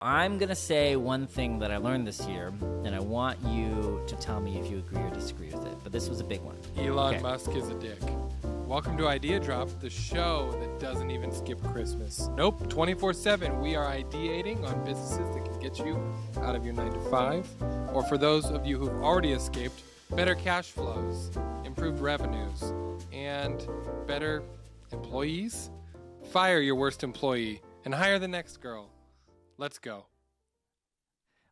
I'm going to say one thing that I learned this year, and I want you to tell me if you agree or disagree with it. But this was a big one. Elon Musk is a dick. Welcome to IdeaDrop, the show that doesn't even skip Christmas. Nope, 24/7. We are ideating on businesses that can get you out of your 9 to 5. Or for those of you who've already escaped, better cash flows, improved revenues, and better employees. Fire your worst employee and hire the next girl. Let's go.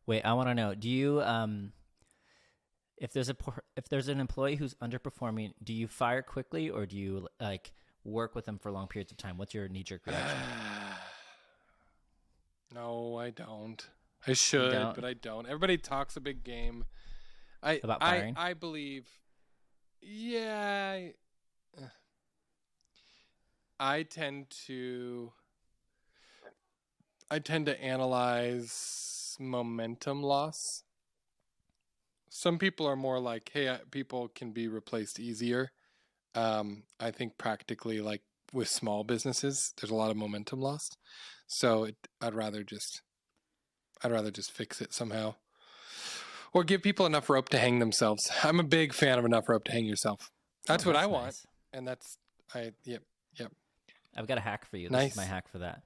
Wait, I want to know, do you, if there's an employee who's underperforming, do you fire quickly or do you work with them for long periods of time? What's your knee-jerk reaction? No, I don't. I should, but I don't. Everybody talks a big game. About firing? I believe, yeah. I tend to analyze momentum loss. Some people are more like, hey, people can be replaced easier. I think practically, like with small businesses, there's a lot of momentum lost. So I'd rather just fix it somehow, or give people enough rope to hang themselves. I'm a big fan of enough rope to hang yourself. That's what I want, nice. And yep. I've got a hack for you. Nice. This is my hack for that.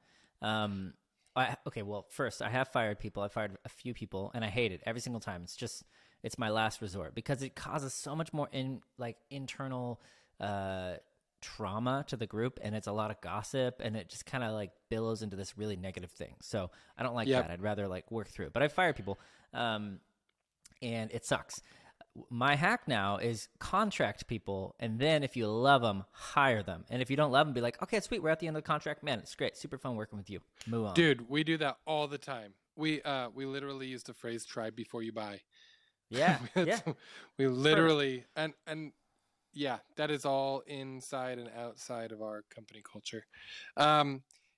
Well, first, I have fired people. I fired a few people, and I hate it every single time. It's my last resort because it causes so much more internal trauma to the group, and it's a lot of gossip, and it just kind of billows into this really negative thing. So I don't like that. I'd rather work through it. But I fired people, and it sucks. My hack now is contract people, and then if you love them, hire them. And if you don't love them, be like, okay, sweet, we're at the end of the contract. Man, it's great. Super fun working with you. Move on. Dude, we do that all the time. We literally use the phrase try before you buy. Yeah. Yeah. We literally, and yeah, that is all inside and outside of our company culture.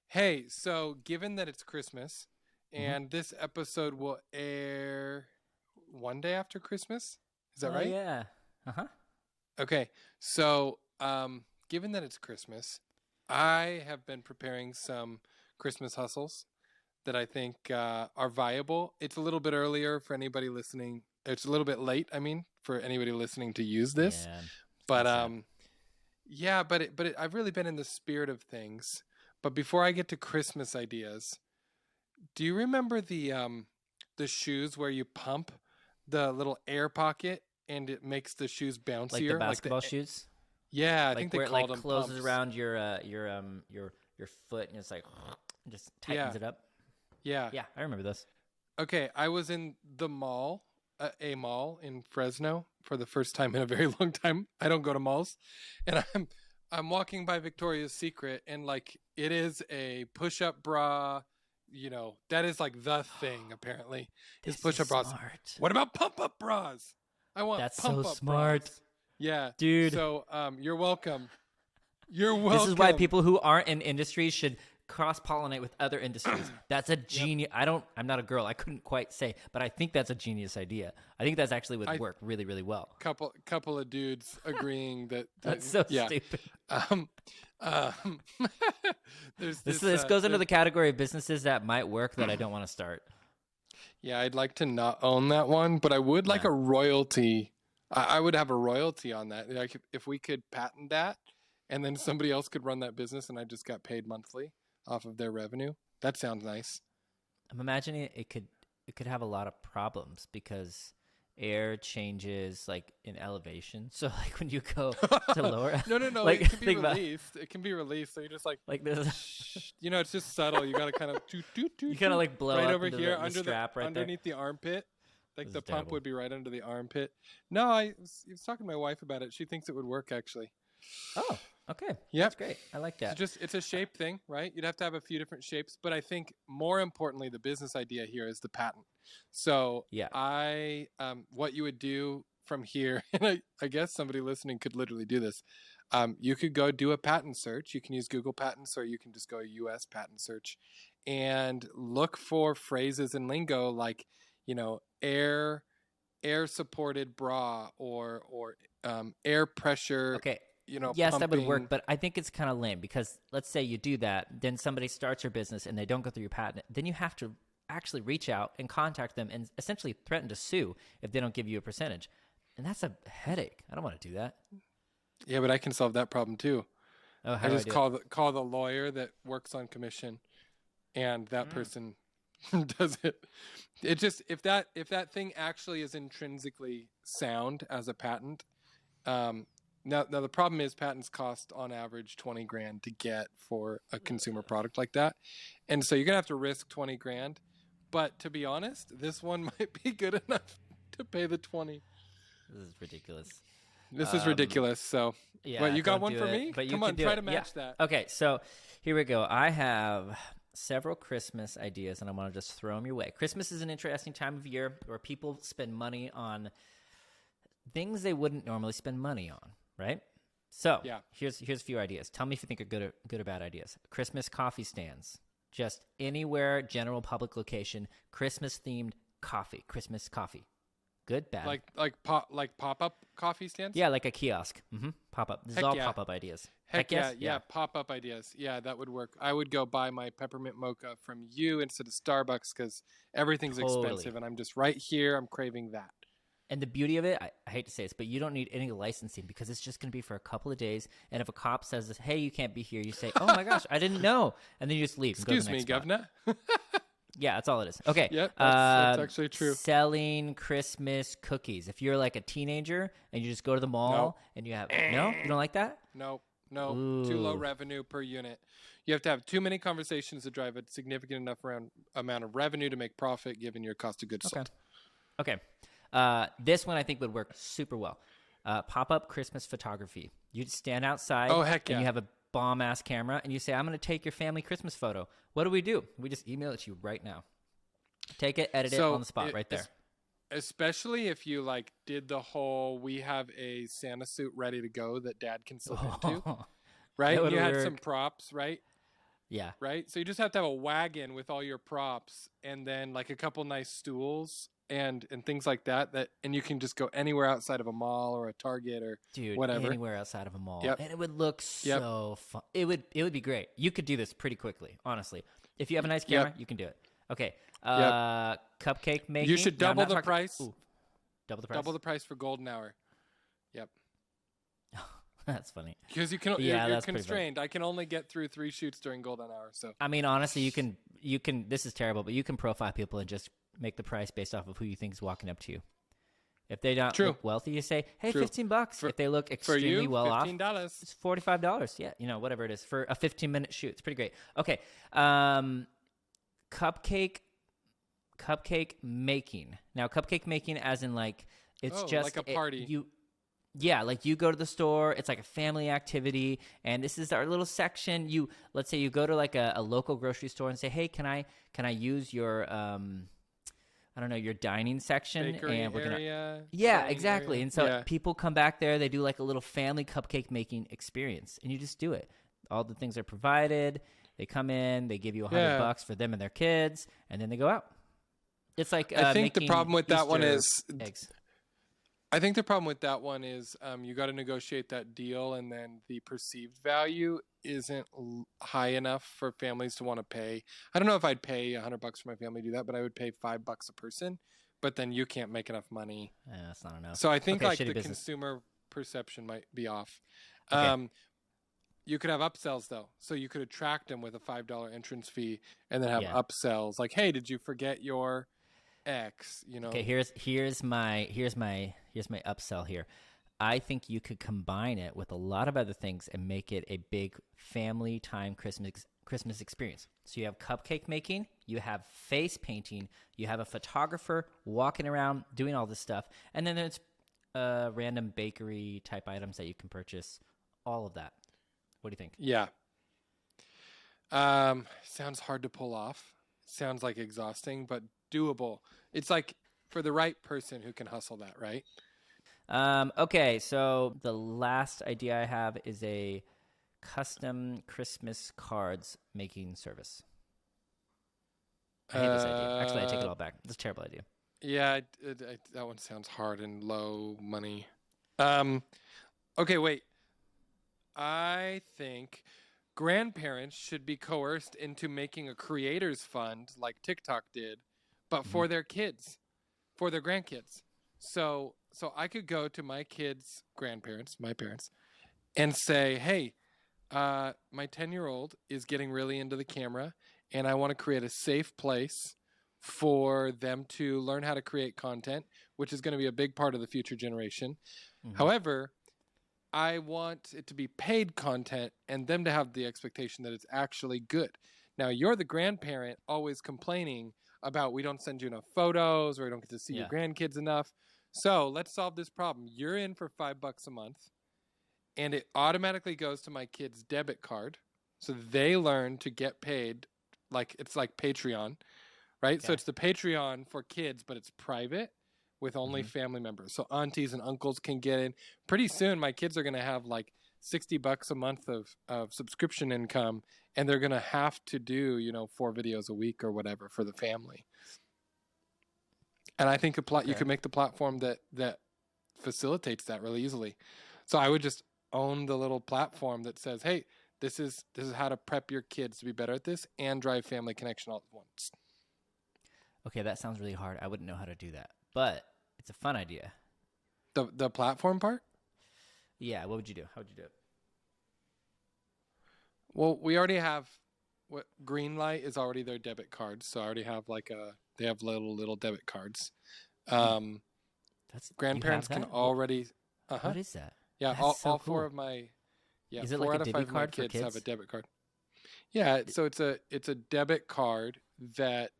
Hey, so given that it's Christmas and this episode will air one day after Christmas, is that right? Yeah. Uh-huh. Okay. So, given that it's Christmas, I have been preparing some Christmas hustles that I think are viable. It's a little bit earlier for anybody listening. It's a little bit late, for anybody listening to use this. Yeah, but I've really been in the spirit of things. But before I get to Christmas ideas, do you remember the shoes where you pump the little air pocket and it makes the shoes bouncier, like the basketball shoes? Yeah, I think they called them closes pumps. around your foot, and it's just tightens it up. Yeah, I remember this. Okay, I was in the mall, a mall in Fresno for the first time in a very long time. I don't go to malls, and I'm walking by Victoria's Secret, and it is a push-up bra. That is the thing, apparently, is push-up bras. Smart. What about pump-up bras? I want That's pump-up so smart. bras. Yeah. Dude. So, you're welcome. You're welcome. This is why people who aren't in industries should cross-pollinate with other industries. That's a genius. I'm not a girl. I couldn't quite say, but I think that's a genius idea. I think that's actually would work really, really well. Couple of dudes agreeing that that's so stupid. This goes into the category of businesses that might work that I don't want to start. Yeah, I'd like to not own that one, but I would like a royalty. I would have a royalty on that. If we could patent that, and then somebody else could run that business, and I just got paid monthly off of their revenue. That sounds nice. I'm imagining it could have a lot of problems because air changes in elevation. So when you go to lower, no, it can be released. It can be released. So you're just this. It's just subtle. You got to kind of you kind of blow right up over into here the under strap right underneath there. the armpit. The pump terrible. would be right under the armpit. No, I was talking to my wife about it. She thinks it would work actually. Oh, okay. Yep. That's great. I like that. It's a shape thing, right? You'd have to have a few different shapes, but I think more importantly, the business idea here is the patent. So what you would do from here, and I guess somebody listening could literally do this. You could go do a patent search. You can use Google Patents, or you can just go US patent search and look for phrases and lingo like, air supported bra or air pressure. Okay. Yes, pumping. That would work, but I think it's kind of lame because let's say you do that, then somebody starts your business and they don't go through your patent. Then you have to actually reach out and contact them and essentially threaten to sue if they don't give you a percentage. And that's a headache. I don't want to do that. Yeah, but I can solve that problem too. Oh, I just call the lawyer that works on commission, and that person does it. It just if that thing actually is intrinsically sound as a patent. Now the problem is patents cost on average $20,000 to get for a consumer product like that, and so you're gonna have to risk $20,000. But to be honest, this one might be good enough to pay the 20. This is ridiculous. This is ridiculous. So, yeah, what, you got one for me? But Come on, try to match that. Okay, so here we go. I have several Christmas ideas, and I want to just throw them your way. Christmas is an interesting time of year where people spend money on things they wouldn't normally spend money on, right? So here's a few ideas. Tell me if you think are good or bad ideas. Christmas coffee stands. Just anywhere, general public location, Christmas-themed coffee. Christmas coffee. Good, bad. Like pop-up coffee stands? Yeah, like a kiosk. Pop-up. This is all pop-up ideas. Heck yeah, pop-up ideas. Yeah, that would work. I would go buy my peppermint mocha from you instead of Starbucks because everything's expensive, and I'm just right here. I'm craving that. And the beauty of it, I hate to say this, but you don't need any licensing because it's just going to be for a couple of days. And if a cop says, hey, you can't be here, you say, oh my gosh, I didn't know. And then you just leave. Excuse me, governor. Yeah, that's all it is. Okay. Yep, that's actually true. Selling Christmas cookies. If you're like a teenager and you just go to the mall and you have, no, you don't like that? No, too low revenue per unit. You have to have too many conversations to drive a significant enough amount of revenue to make profit given your cost of goods sold. Okay. This one I think would work super well. Pop-up Christmas photography. You'd stand outside and you have a bomb-ass camera, and you say, I'm going to take your family Christmas photo. What do? We just email it to you right now. Take it, edit it on the spot right there. Especially if you like did the whole, we have a Santa suit ready to go that dad can slip into, right? You had some props, right? Yeah. Right? So you just have to have a wagon with all your props and then like a couple nice stools and things like that, and you can just go anywhere outside of a mall or a Target or whatever. Anywhere outside of a mall. And it would look so fun. It would be great. You could do this pretty quickly, honestly. If you have a nice camera, you can do it. Okay. Cupcake making. You should double the price. Double the price. Double the price for golden hour. Yep. That's funny. Because you're constrained. I can only get through 3 shoots during golden hour. So I mean, honestly, you can. This is terrible, but you can profile people and just make the price based off of who you think is walking up to you. If they don't look wealthy, you say, hey, $15. If they look extremely well off, $15. It's $45. Yeah, whatever it is for a 15-minute shoot. It's pretty great. Okay. Cupcake making. Now, cupcake making as in like, it's just like a party. Like you go to the store, it's like a family activity, and this is our little section. Let's say you go to like a local grocery store and say, hey, can I use your your dining section? Bakery and we're area. Yeah, exactly. Area. And so people come back there, they do like a little family cupcake making experience, and you just do it. All the things are provided. They come in, they give you $100 for them and their kids, and then they go out. It's like I think the problem with that one is eggs. I think the problem with that one is you got to negotiate that deal, and then the perceived value isn't high enough for families to want to pay. I don't know if I'd pay $100 for my family to do that, but I would pay $5 a person. But then you can't make enough money. Yeah, that's not enough. So I think the consumer perception might be off. Okay. You could have upsells though, so you could attract them with a $5 entrance fee, and then have upsells like, "Hey, did you forget your X?" Okay, here's my upsell here. I think you could combine it with a lot of other things and make it a big family time Christmas experience. So you have cupcake making, you have face painting, you have a photographer walking around doing all this stuff, and then there's random bakery type items that you can purchase. All of that. What do you think? Yeah. Sounds hard to pull off. Sounds like exhausting, but doable. It's like for the right person who can hustle that, right? Okay, so the last idea I have is a custom Christmas cards making service. I hate this idea. Actually, I take it all back. It's a terrible idea. Yeah, that one sounds hard and low money. Okay, wait. I think grandparents should be coerced into making a creators fund like TikTok did, but for their kids, for their grandkids. So I could go to my kids' grandparents, my parents, and say, hey, my 10-year-old is getting really into the camera, and I want to create a safe place for them to learn how to create content, which is going to be a big part of the future generation. However, I want it to be paid content and them to have the expectation that it's actually good. Now, you're the grandparent always complaining about we don't send you enough photos or we don't get to see your grandkids enough. So let's solve this problem. You're in for $5 a month, and it automatically goes to my kid's debit card. So they learn to get paid. Like it's like Patreon, right? Okay. So it's the Patreon for kids, but it's private with only family members. So aunties and uncles can get in. Pretty soon, my kids are going to have like $60 a month of subscription income, and they're going to have to do, 4 videos a week or whatever for the family. And I think you could make the platform that facilitates that really easily. So I would just own the little platform that says, hey, this is how to prep your kids to be better at this and drive family connection all at once. Okay, that sounds really hard. I wouldn't know how to do that, but it's a fun idea. The platform part? Yeah, what would you do? How would you do it? Well, we already have Greenlight is already their debit cards, so I already have they have little debit cards. Grandparents can already. What is that? Yeah, That's all 4 of my. Yeah, is it 4 like out a of 5 debit of my card for kids kids have a debit card. Yeah, so it's a debit card that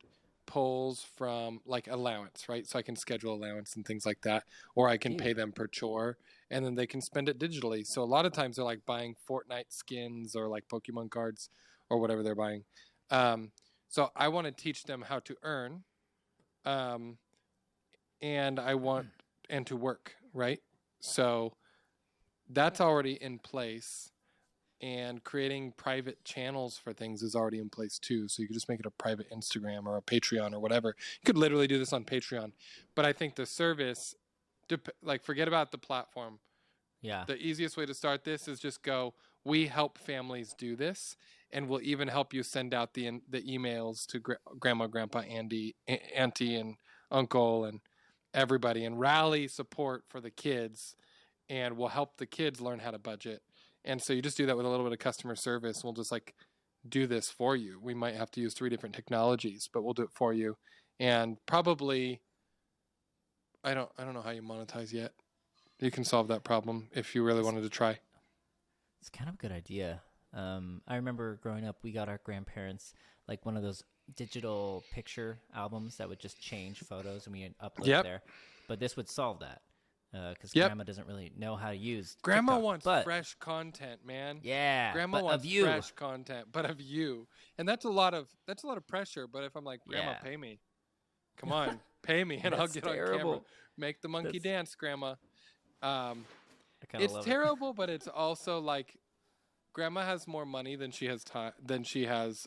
pulls from like allowance, right? So I can schedule allowance and things like that, or I can pay them per chore, and then they can spend it digitally. So a lot of times they're like buying Fortnite skins or like Pokemon cards or whatever they're buying. So I want to teach them how to earn, and and to work, right? So that's already in place. And creating private channels for things is already in place too. So you could just make it a private Instagram or a Patreon or whatever. You could literally do this on Patreon. But I think the service, forget about the platform. Yeah. The easiest way to start this is just go, we help families do this. And we'll even help you send out the emails to grandma, grandpa, auntie, and uncle, and everybody, and rally support for the kids. And we'll help the kids learn how to budget. And so you just do that with a little bit of customer service. We'll just do this for you. We might have to use 3 different technologies, but we'll do it for you. And probably, I don't know how you monetize yet. You can solve that problem if you really wanted to try. It's kind of a good idea. I remember growing up, we got our grandparents like one of those digital picture albums that would just change photos and we upload it there. But this would solve that. Because grandma doesn't really know how to use Grandma TikTok, wants fresh content, man. Yeah, grandma wants fresh content, but of you, and that's a lot of pressure. But if I'm like, grandma, pay me, come on, pay me, and I'll get on camera, make the monkey dance, grandma. It's terrible, but it's also like, grandma has more money than she has time, than she has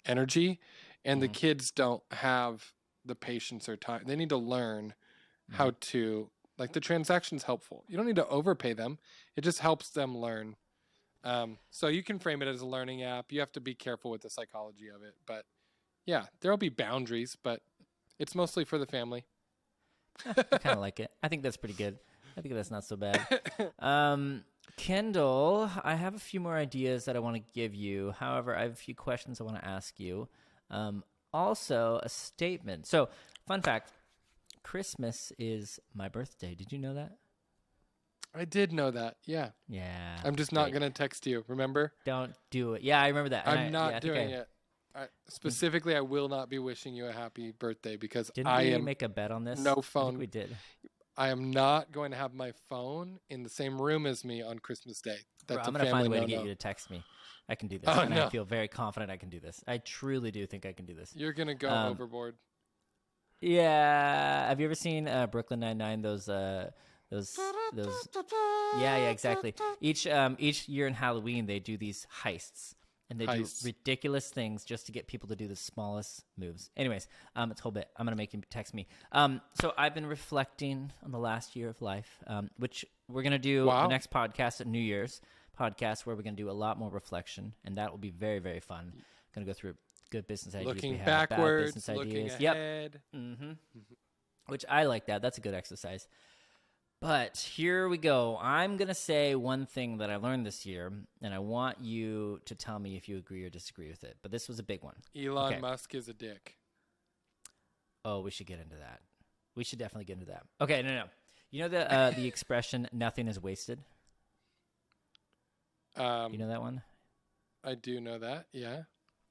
energy, and the kids don't have the patience or time. They need to learn how to. Like, the transaction's helpful. You don't need to overpay them. It just helps them learn. So you can frame it as a learning app. You have to be careful with the psychology of it. But, yeah, there'll be boundaries, but it's mostly for the family. I kind of like it. I think that's pretty good. I think that's not so bad. Kendall, I have a few more ideas that I want to give you. However, I have a few questions I want to ask you. Also, a statement. So, fun fact. Christmas is my birthday. Did you know that? I did know that. Yeah. Yeah. I'm just not going to text you. Remember? Don't do it. Yeah, I remember that. I'm not doing it. Specifically, I will not be wishing you a happy birthday because Didn't we make a bet on this? No phone. I think we did. I am not going to have my phone in the same room as me on Christmas Day. That's I'm going to find a way to get you to text me. I can do this. I feel very confident I can do this. I truly do think I can do this. You're going to go overboard. Yeah. Have you ever seen Brooklyn Nine-Nine? Those. Yeah, exactly. Each year in Halloween, they do these heists, and they do ridiculous things just to get people to do the smallest moves. Anyways, it's a whole bit. I'm gonna make him text me. So I've been reflecting on the last year of life, which we're gonna do the next podcast at New Year's. podcast where we're going to do a lot more reflection, and that will be very, very fun. Going to go through good business ideas. Looking backwards, looking ahead. Yep. Which I like that. That's a good exercise. But here we go. I'm going to say one thing that I learned this year, and I want you to tell me if you agree or disagree with it. But this was a big one. Elon Musk is a dick. Oh, we should get into that. We should definitely get into that. Okay, no. You know the expression, nothing is wasted? You know that one? I do know that, yeah.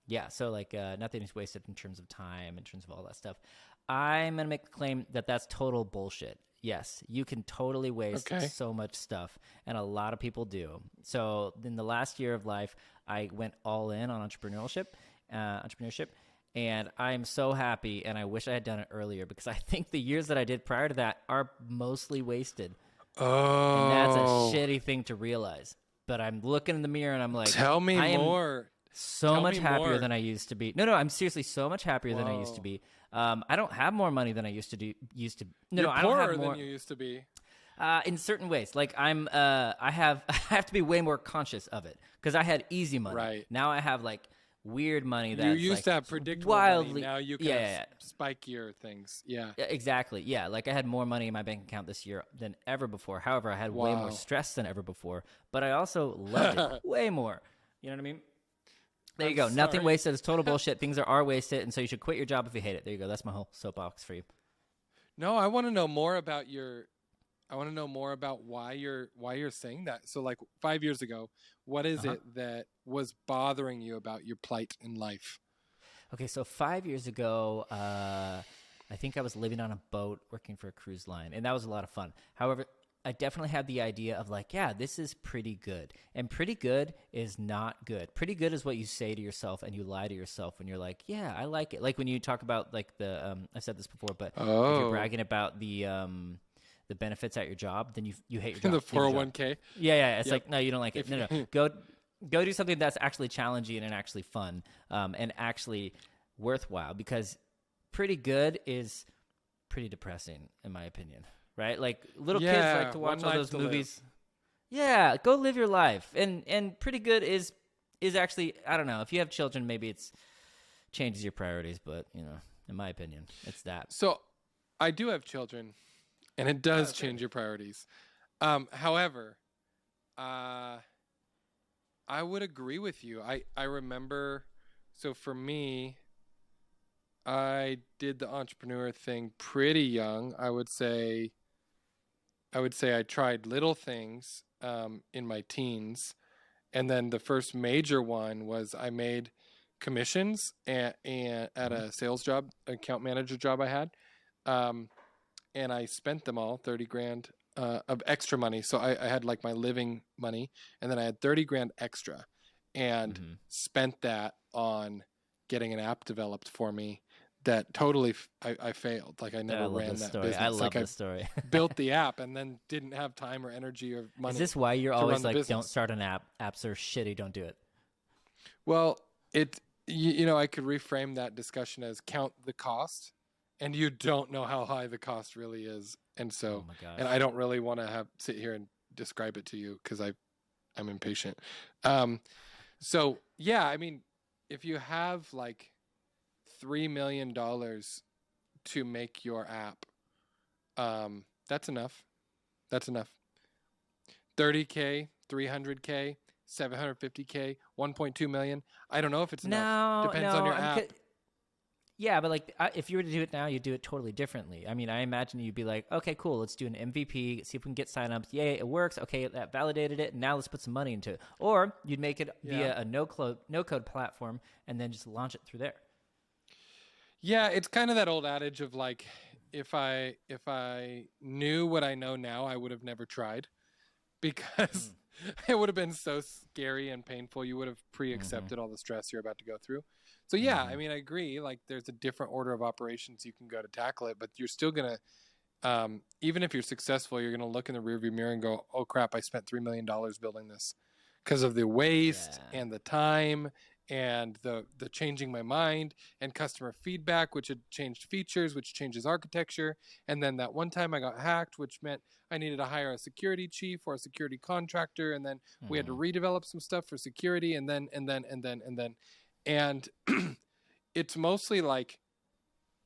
Yeah, so like nothing is wasted in terms of time, in terms of all that stuff. I'm going to make the claim that that's total bullshit. Yes, you can totally waste so much stuff, and a lot of people do. So in the last year of life, I went all in on entrepreneurship, and I'm so happy, and I wish I had done it earlier because I think the years that I did prior to that are mostly wasted. Oh. And that's a shitty thing to realize. But I'm looking in the mirror, and I'm like, tell me more. So much happier than I used to be. No, I'm seriously so much happier than I used to be. I don't have more money than I used to. You're I don't poorer have more than you used to be. In certain ways. Like I have to be way more conscious of it because I had easy money. Right. Now I have like weird money that you used to have predictable money. Now you can have spikier things. Yeah. Exactly. Yeah. Like I had more money in my bank account this year than ever before. However, I had way more stress than ever before. But I also loved it way more. You know what I mean? There you go. Sorry. Nothing wasted is total bullshit. Things are wasted, and so you should quit your job if you hate it. There you go. That's my whole soapbox for you. No, I want to know more about why you're saying that. So like 5 years ago, what is it that was bothering you about your plight in life? Okay, so 5 years ago, I think I was living on a boat working for a cruise line, and that was a lot of fun. However, I definitely had the idea of like, yeah, this is pretty good. And pretty good is not good. Pretty good is what you say to yourself and you lie to yourself when you're like, yeah, I like it. Like when you talk about like the, I said this before, but if you're bragging about the benefits at your job, then you hate your job. The 401k. Yeah. It's like, no, you don't like it. No. Go do something that's actually challenging and actually fun and actually worthwhile because pretty good is pretty depressing in my opinion. Right? Like little kids like to watch all those movies. Yeah, go live your life. And pretty good is actually, I don't know, if you have children, maybe it's changes your priorities, but you know, in my opinion, it's that. So I do have children and it does change your priorities. However, I would agree with you. I remember, so for me, I did the entrepreneur thing pretty young. I would say I tried little things in my teens. And then the first major one was I made commissions at a sales job, account manager job I had. And I spent them all, 30 grand of extra money. So I had like my living money and then I had 30 grand extra and spent that on getting an app developed for me. That totally, I failed. Like I never ran that business. I love this story. Built the app and then didn't have time or energy or money. Is this why you're always like, don't start an app? Apps are shitty. Don't do it. Well, you know, I could reframe that discussion as count the cost, and you don't know how high the cost really is. And so, and I don't really want to sit here and describe it to you because I'm impatient. So yeah, I mean, if you have like $3 million to make your app, that's enough. 30K, 300K, 750K, 1.2 million. I don't know if it's enough. Depends on your app. Yeah, but like if you were to do it now, you'd do it totally differently. I mean, I imagine you'd be like, okay, cool, let's do an MVP, see if we can get signups. Yay, it works. Okay, that validated it. Now let's put some money into it. Or you'd make it via a no code platform and then just launch it through there. Yeah, it's kind of that old adage of like, if I knew what I know now, I would have never tried because it would have been so scary and painful. You would have pre-accepted all the stress you're about to go through. So yeah, I mean, I agree. Like there's a different order of operations you can go to tackle it, but you're still going to, even if you're successful, you're going to look in the rearview mirror and go, oh crap, I spent $3 million building this because of the waste and the time and the changing my mind and customer feedback, which had changed features, which changes architecture. And then that one time I got hacked, which meant I needed to hire a security chief or a security contractor. And then we had to redevelop some stuff for security, and then. And it's mostly like,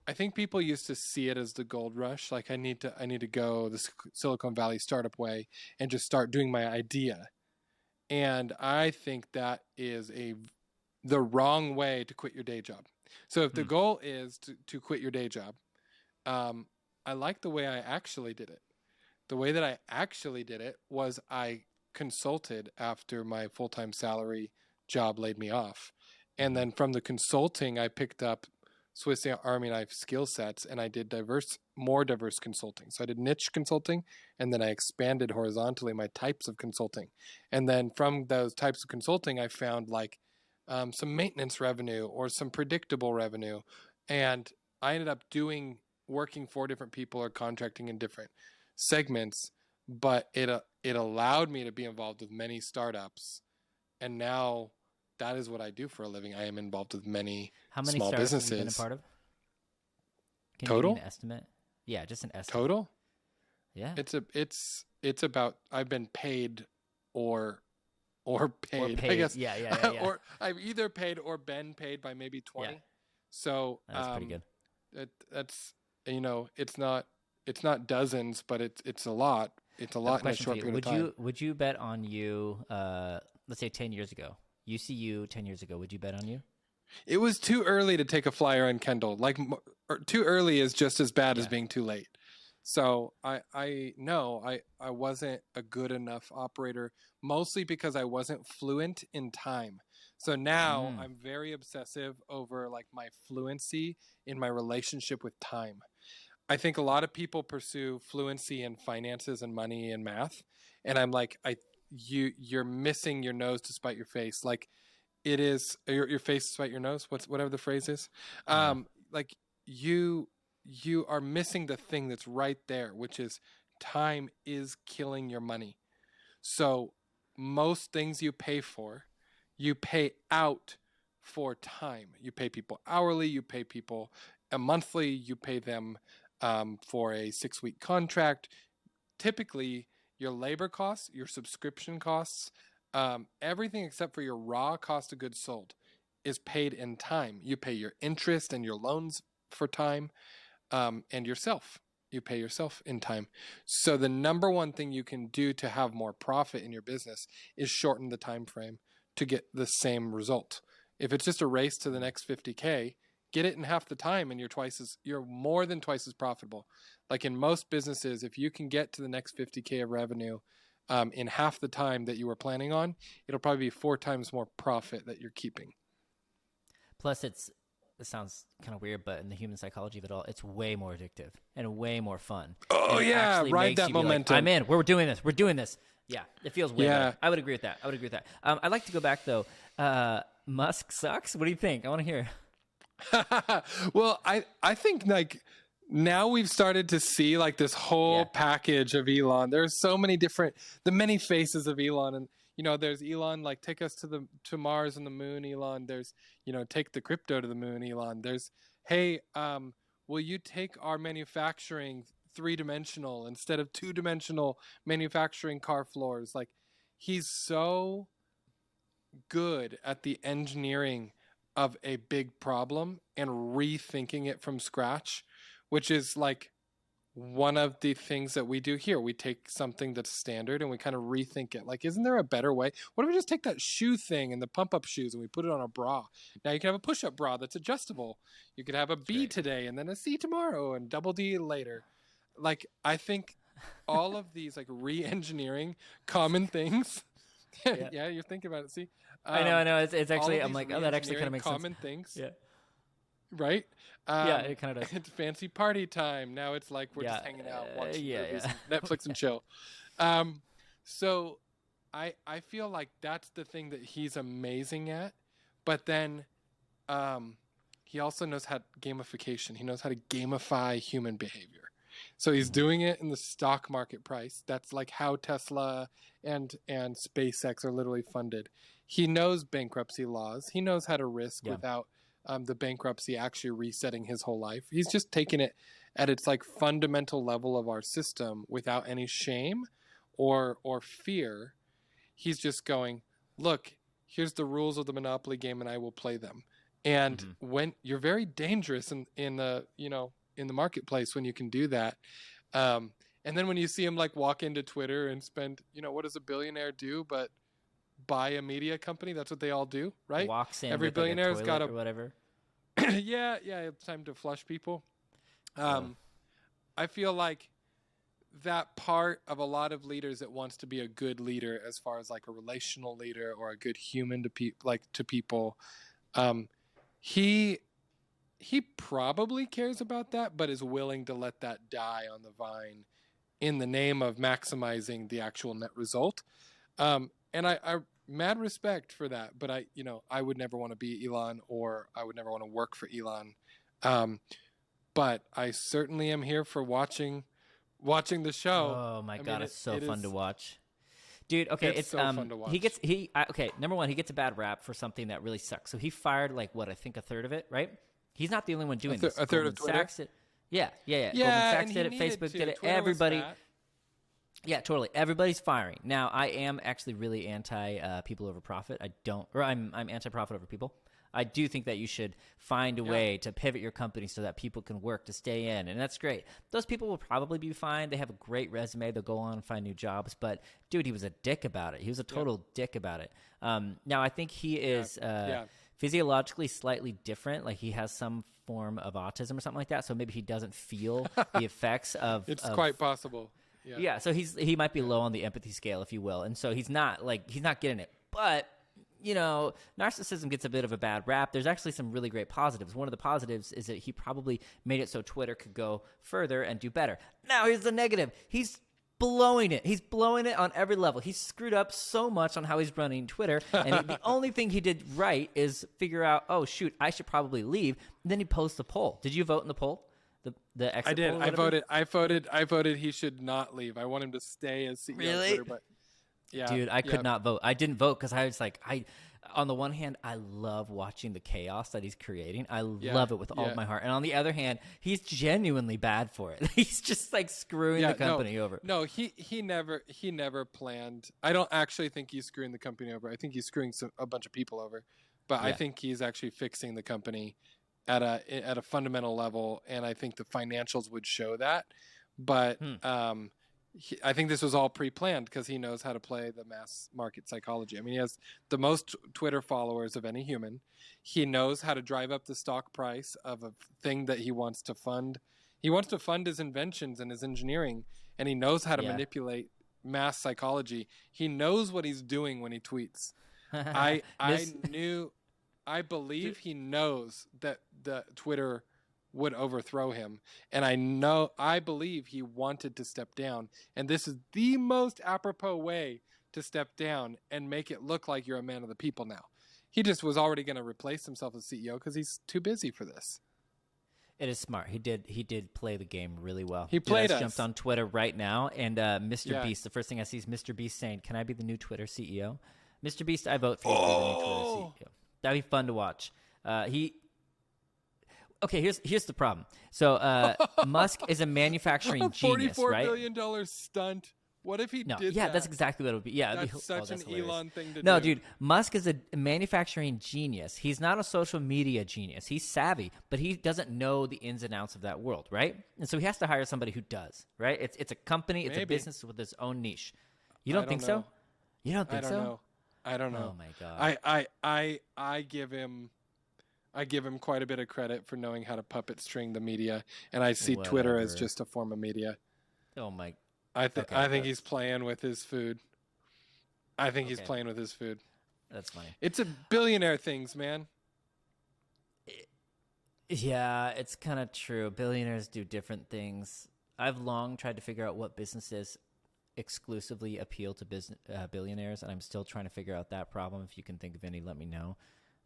I think people used to see it as the gold rush. Like I need to go the Silicon Valley startup way and just start doing my idea. And I think that is the wrong way to quit your day job. So if the goal is to quit your day job, I like the way I actually did it. The way that I actually did it was I consulted after my full-time salary job laid me off. And then from the consulting, I picked up Swiss Army knife skill sets, and I did more diverse consulting. So I did niche consulting, and then I expanded horizontally my types of consulting. And then from those types of consulting, I found like some maintenance revenue or some predictable revenue. And I ended up working for different people or contracting in different segments, but it allowed me to be involved with many startups. And now that is what I do for a living. I am involved with many small businesses. Have you been a part of? Can Total? You give me an estimate? Yeah, just an estimate. Total? Yeah. It's about, I've been paid or paid. I guess. Yeah. Or I've either paid or been paid by maybe 20. Yeah. So that's pretty good. That's it's not dozens, but it's a lot. It's a lot in a short period of time. Would you bet on you? Let's say 10 years ago. You see you 10 years ago. Would you bet on you? It was too early to take a flyer on Kendall. Like too early is just as bad as being too late. So I wasn't a good enough operator, mostly because I wasn't fluent in time. So now I'm very obsessive over like my fluency in my relationship with time. I think a lot of people pursue fluency in finances and money and math, and I'm like, you're missing your nose to spite your face. Like it is your face to spite your nose. Whatever the phrase is. Like you are missing the thing that's right there, which is time is killing your money. So most things you pay for, you pay out for time. You pay people hourly, you pay people monthly, you pay them for a 6-week contract. Typically, your labor costs, your subscription costs, everything except for your raw cost of goods sold is paid in time. You pay your interest and your loans for time, and yourself. You pay yourself in time. So the number one thing you can do to have more profit in your business is shorten the time frame to get the same result. If it's just a race to the next 50K, get it in half the time and you're more than twice as profitable. Like in most businesses, if you can get to the next 50K of revenue in half the time that you were planning on, it'll probably be 4 times more profit that you're keeping. Plus it sounds kind of weird, but in the human psychology of it all, it's way more addictive and way more fun. Oh yeah, ride that momentum. Like, I'm in. We're doing this. Yeah, it feels way better. I would agree with that. I'd like to go back though. Musk sucks. What do you think? I want to hear. Well, I think like now we've started to see like this whole package of Elon. There's so many the many faces of Elon, and there's Elon like take us to Mars and the moon, Elon. There's take the crypto to the moon, Elon. There's hey, will you take our manufacturing 3-dimensional instead of 2-dimensional manufacturing car floors? Like he's so good at the engineering of a big problem and rethinking it from scratch, which is like one of the things that we do here. We take something that's standard and we kind of rethink it. Like, isn't there a better way? What if we just take that shoe thing and the pump-up shoes and we put it on a bra? Now you can have a push-up bra that's adjustable. You could have a B today and then a C tomorrow and double D later. Like, I think all of these like re-engineering common things. Yeah, you're thinking about it. See, I know. It's actually, I'm like, oh, that actually kind of makes common sense. Things. Yeah. Right? Yeah, it kind of does. It's fancy party time. Now it's like we're just hanging out, watching movies, and Netflix and chill. So I feel like that's the thing that he's amazing at. But then he also knows how gamification. He knows how to gamify human behavior. So he's doing it in the stock market price. That's like how Tesla and SpaceX are literally funded. he knows bankruptcy laws. He knows how to risk without the bankruptcy actually resetting his whole life. He's just taking it at its like fundamental level of our system without any shame or fear. He's just going, look, here's the rules of the Monopoly game, and I will play them. And when you're very dangerous in the marketplace when you can do that. And then when you see him like walk into Twitter and spend, what does a billionaire do but buy a media company? That's what they all do, right? Walks in every billionaire's like got or whatever. yeah, it's time to flush people. I feel like that part of a lot of leaders that wants to be a good leader, as far as like a relational leader or a good human to people, he probably cares about that, but is willing to let that die on the vine in the name of maximizing the actual net result. And I mad respect for that, but I would never want to be Elon, or I would never want to work for Elon. But I certainly am here for watching the show. Oh my God, it's so fun to watch. Dude, okay, it's so fun to watch. Number one, he gets a bad rap for something that really sucks. So he fired I think a third of it, right? He's not the only one doing this. A third of Twitter? Yeah. Goldman Sachs did it, Facebook did it, everybody. Yeah, totally. Everybody's firing. Now, I am actually really anti people over profit. I'm anti-profit over people. I do think that you should find a way to pivot your company so that people can work to stay in, and that's great. Those people will probably be fine. They have a great resume. They'll go on and find new jobs. But, dude, he was a dick about it. He was a total dick about it. Now, I think he is physiologically slightly different. Like, he has some form of autism or something like that, so maybe he doesn't feel the effects of... It's quite possible. Yeah, so he might be low on the empathy scale, if you will, and so he's not getting it. But narcissism gets a bit of a bad rap. There's actually some really great positives. One of the positives is that he probably made it so Twitter could go further and do better. Now here's the negative. He's blowing it. He's blowing it on every level. He's screwed up so much on how he's running Twitter, and the only thing he did right is figure out, oh shoot, I should probably leave. And then he posts a poll. Did you vote in the poll? The exit I did. poll I voted he should not leave. I want him to stay as CEO of Twitter, but dude, I could not vote. I didn't vote because I was like, on the one hand, I love watching the chaos that he's creating. I love it with all of my heart. And on the other hand, he's genuinely bad for it. He's just like screwing the company over. No, he never planned. I don't actually think he's screwing the company over. I think he's screwing a bunch of people over. But I think he's actually fixing the company at a fundamental level, and I think the financials would show that. But I think this was all pre-planned because he knows how to play the mass market psychology. I mean, he has the most Twitter followers of any human. He knows how to drive up the stock price of a thing that he wants to fund. He wants to fund his inventions and his engineering, and he knows how to manipulate mass psychology. He knows what he's doing when he tweets. I believe he knows that the Twitter would overthrow him, and I believe he wanted to step down, and this is the most apropos way to step down and make it look like you're a man of the people now. He just was already going to replace himself as CEO because he's too busy for this. It is smart. He did play the game really well. He played us. Jumped on Twitter right now, and Mr. Beast, the first thing I see is Mr. Beast saying, "Can I be the new Twitter CEO?" Mr. Beast, I vote for you to be the new Twitter CEO. That'd be fun to watch. Okay, here's the problem. So Musk is a manufacturing genius, right? $44 billion stunt. What if he did that? Yeah, that's exactly what it would be. Yeah, that's such an hilarious Elon thing to do. No, dude, Musk is a manufacturing genius. He's not a social media genius. He's savvy, but he doesn't know the ins and outs of that world, right? And so he has to hire somebody who does, right? It's a company, it's a business with its own niche. You don't think so? You don't think so? I don't know. Oh my God. I give him quite a bit of credit for knowing how to puppet string the media, and I see Twitter as just a form of media. Oh my. I think he's playing with his food. I think he's playing with his food. That's funny. It's a billionaire things, man. Yeah, it's kind of true. Billionaires do different things. I've long tried to figure out what businesses exclusively appeal to billionaires, and I'm still trying to figure out that problem. If you can think of any, let me know,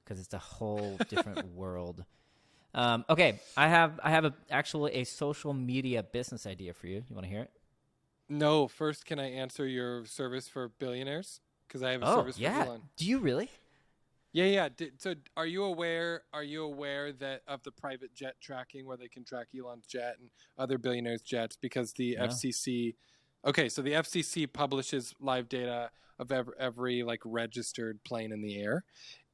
because it's a whole different world. Okay, I have actually a social media business idea for you. You want to hear it? No, first, can I answer your service for billionaires? because I have a service for Elon. Do you really? Yeah. So are you aware that of the private jet tracking where they can track Elon's jet and other billionaires' jets because the FCC? Okay, so the FCC publishes live data of every like registered plane in the air,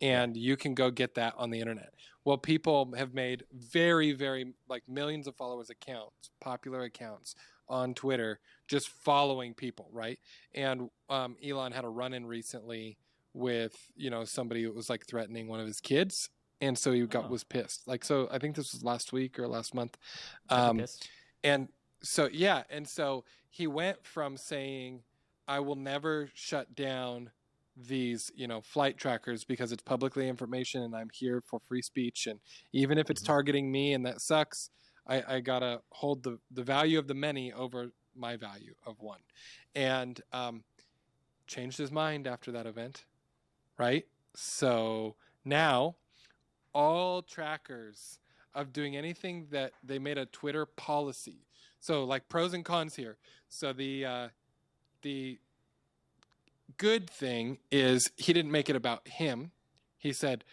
and you can go get that on the internet. Well, people have made very, very like millions of followers accounts, popular accounts on Twitter, just following people, right? And Elon had a run-in recently with somebody who was like threatening one of his kids, and so he was pissed. Like, so I think this was last week or last month, and so he went from saying, I will never shut down these flight trackers because it's publicly information and I'm here for free speech, and even if it's targeting me and that sucks, I gotta hold the value of the many over my value of one, and changed his mind after that event, right? So now all trackers of doing anything that they made a Twitter policy. So like pros and cons here. So the good thing is he didn't make it about him. He said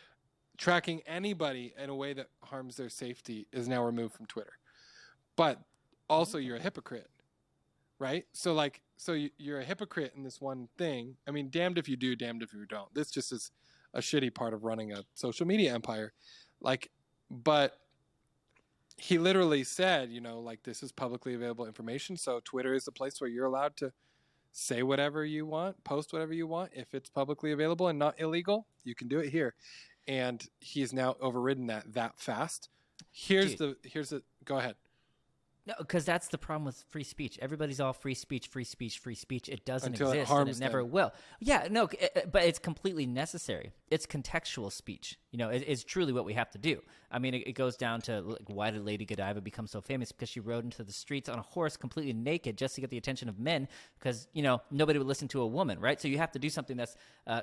tracking anybody in a way that harms their safety is now removed from Twitter. But also you're a hypocrite, right? So you're a hypocrite in this one thing. I mean, damned if you do, damned if you don't. This just is a shitty part of running a social media empire. But he literally said, this is publicly available information. So Twitter is the place where you're allowed to say whatever you want, post whatever you want. If it's publicly available and not illegal, you can do it here. And he's now overridden that fast. Go ahead. No, because that's the problem with free speech. Everybody's all free speech, free speech, free speech. It doesn't Until exist, it harms and it never will. Yeah, no, but it's completely necessary. It's contextual speech. It's truly what we have to do. I mean, it goes down to why did Lady Godiva become so famous? Because she rode into the streets on a horse completely naked just to get the attention of men because, nobody would listen to a woman, right? So you have to do something that's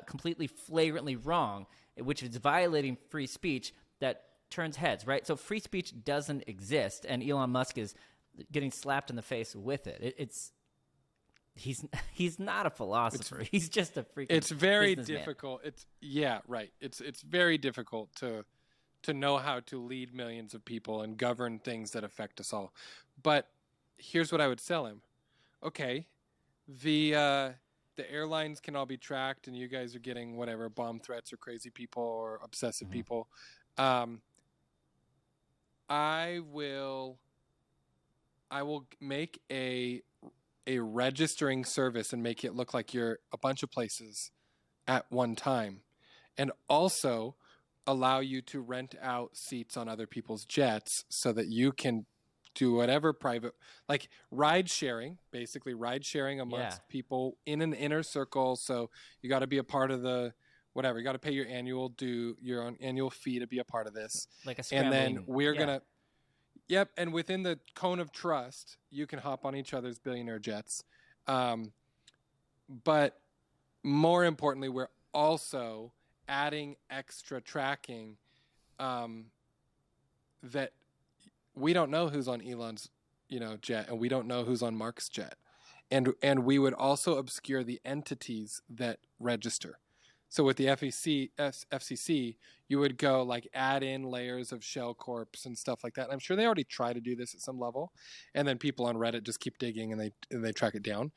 completely flagrantly wrong, which is violating free speech that turns heads, right? So free speech doesn't exist, and Elon Musk is getting slapped in the face with it. He's not a philosopher. He's just a freaking. It's very difficult. It's very difficult to know how to lead millions of people and govern things that affect us all. But here's what I would sell him. Okay, the airlines can all be tracked, and you guys are getting whatever bomb threats or crazy people or obsessive people. I will make a registering service and make it look like you're a bunch of places at one time, and also allow you to rent out seats on other people's jets so that you can do whatever private, like ride sharing amongst people in an inner circle. So you got to be a part of the whatever. You got to pay your own annual fee to be a part of this. Like a scrambling. And then we're gonna. Yep, and within the cone of trust, you can hop on each other's billionaire jets. But more importantly, we're also adding extra tracking that we don't know who's on Elon's jet, and we don't know who's on Mark's jet. And we would also obscure the entities that register. So with the FCC, you would go add in layers of shell corps and stuff like that. And I'm sure they already try to do this at some level, and then people on Reddit just keep digging and they track it down.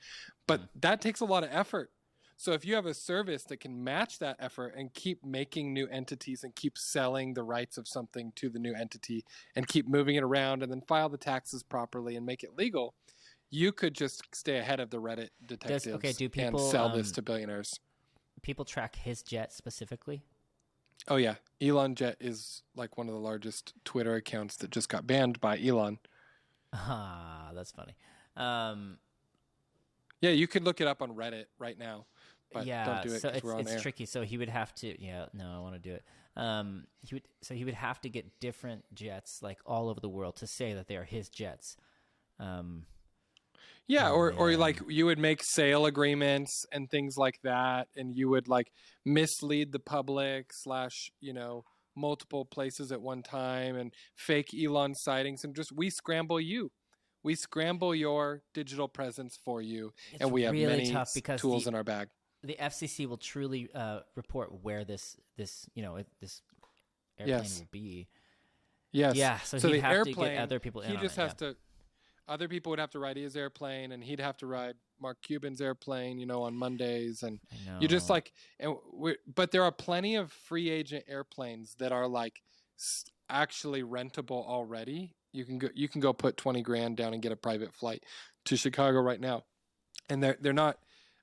But that takes a lot of effort. So if you have a service that can match that effort and keep making new entities and keep selling the rights of something to the new entity and keep moving it around and then file the taxes properly and make it legal, you could just stay ahead of the Reddit detectives and sell this to billionaires. People track his jet specifically? Oh, yeah. Elon Jet is one of the largest Twitter accounts that just got banned by Elon. Ah, that's funny. Yeah, you could look it up on Reddit right now. But don't do it because we're on air. It's tricky. So he would have to. Yeah, no, I want to do it. He would have to get different jets all over the world to say that they are his jets. Yeah, or you would make sale agreements and things like that, and you would mislead the public / multiple places at one time and fake Elon sightings, and we scramble you. We scramble your digital presence for you, and we have many tools in our bag. the FCC will truly report where this airplane will be. Yes. Yeah. So he'd have to get other people in on it. He just has to. Other people would have to ride his airplane, and he'd have to ride Mark Cuban's airplane, on Mondays. And you just but there are plenty of free agent airplanes that are like actually rentable already. You can go put $20,000 down and get a private flight to Chicago right now, and they're not.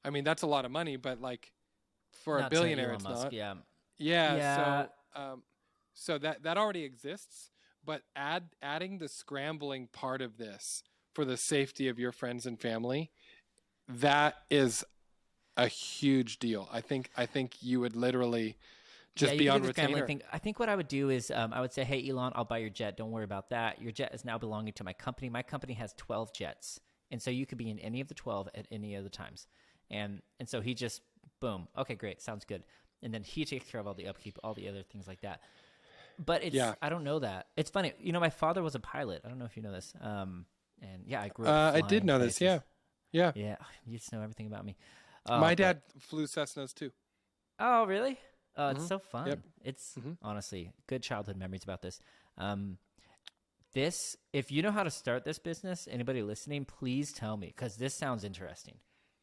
I mean, that's a lot of money, but like for a billionaire, it's not. Yeah. So that already exists, but adding the scrambling part of this for the safety of your friends and family, that is a huge deal. I think you would literally just be on retainer. I think what I would do is I would say, hey, Elon, I'll buy your jet. Don't worry about that. Your jet is now belonging to my company. My company has 12 jets. And so you could be in any of the 12 at any of the times. And so he just, boom. Okay, great. Sounds good. And then he takes care of all the upkeep, all the other things like that. But I don't know that. It's funny. My father was a pilot. I don't know if you know this. And yeah, I grew up. I did know places. this. Yeah. Yeah. You just know everything about me. My dad flew Cessnas too. Oh, really? Oh, it's so fun. Yep. It's honestly good childhood memories about this. If you know how to start this business, anybody listening, please tell me, because this sounds interesting.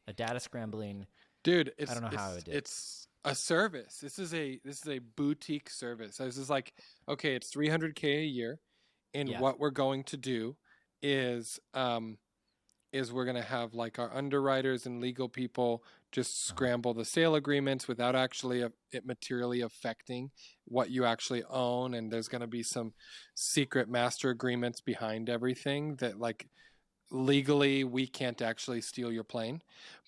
A data scrambling. Dude, I don't know how I would do it. It's a service. This is a boutique service. This is like, okay, it's $300K a year, and what we're going to do is we're going to have like our underwriters and legal people just scramble the sale agreements without actually it materially affecting what you actually own. And there's going to be some secret master agreements behind everything that like legally we can't actually steal your plane,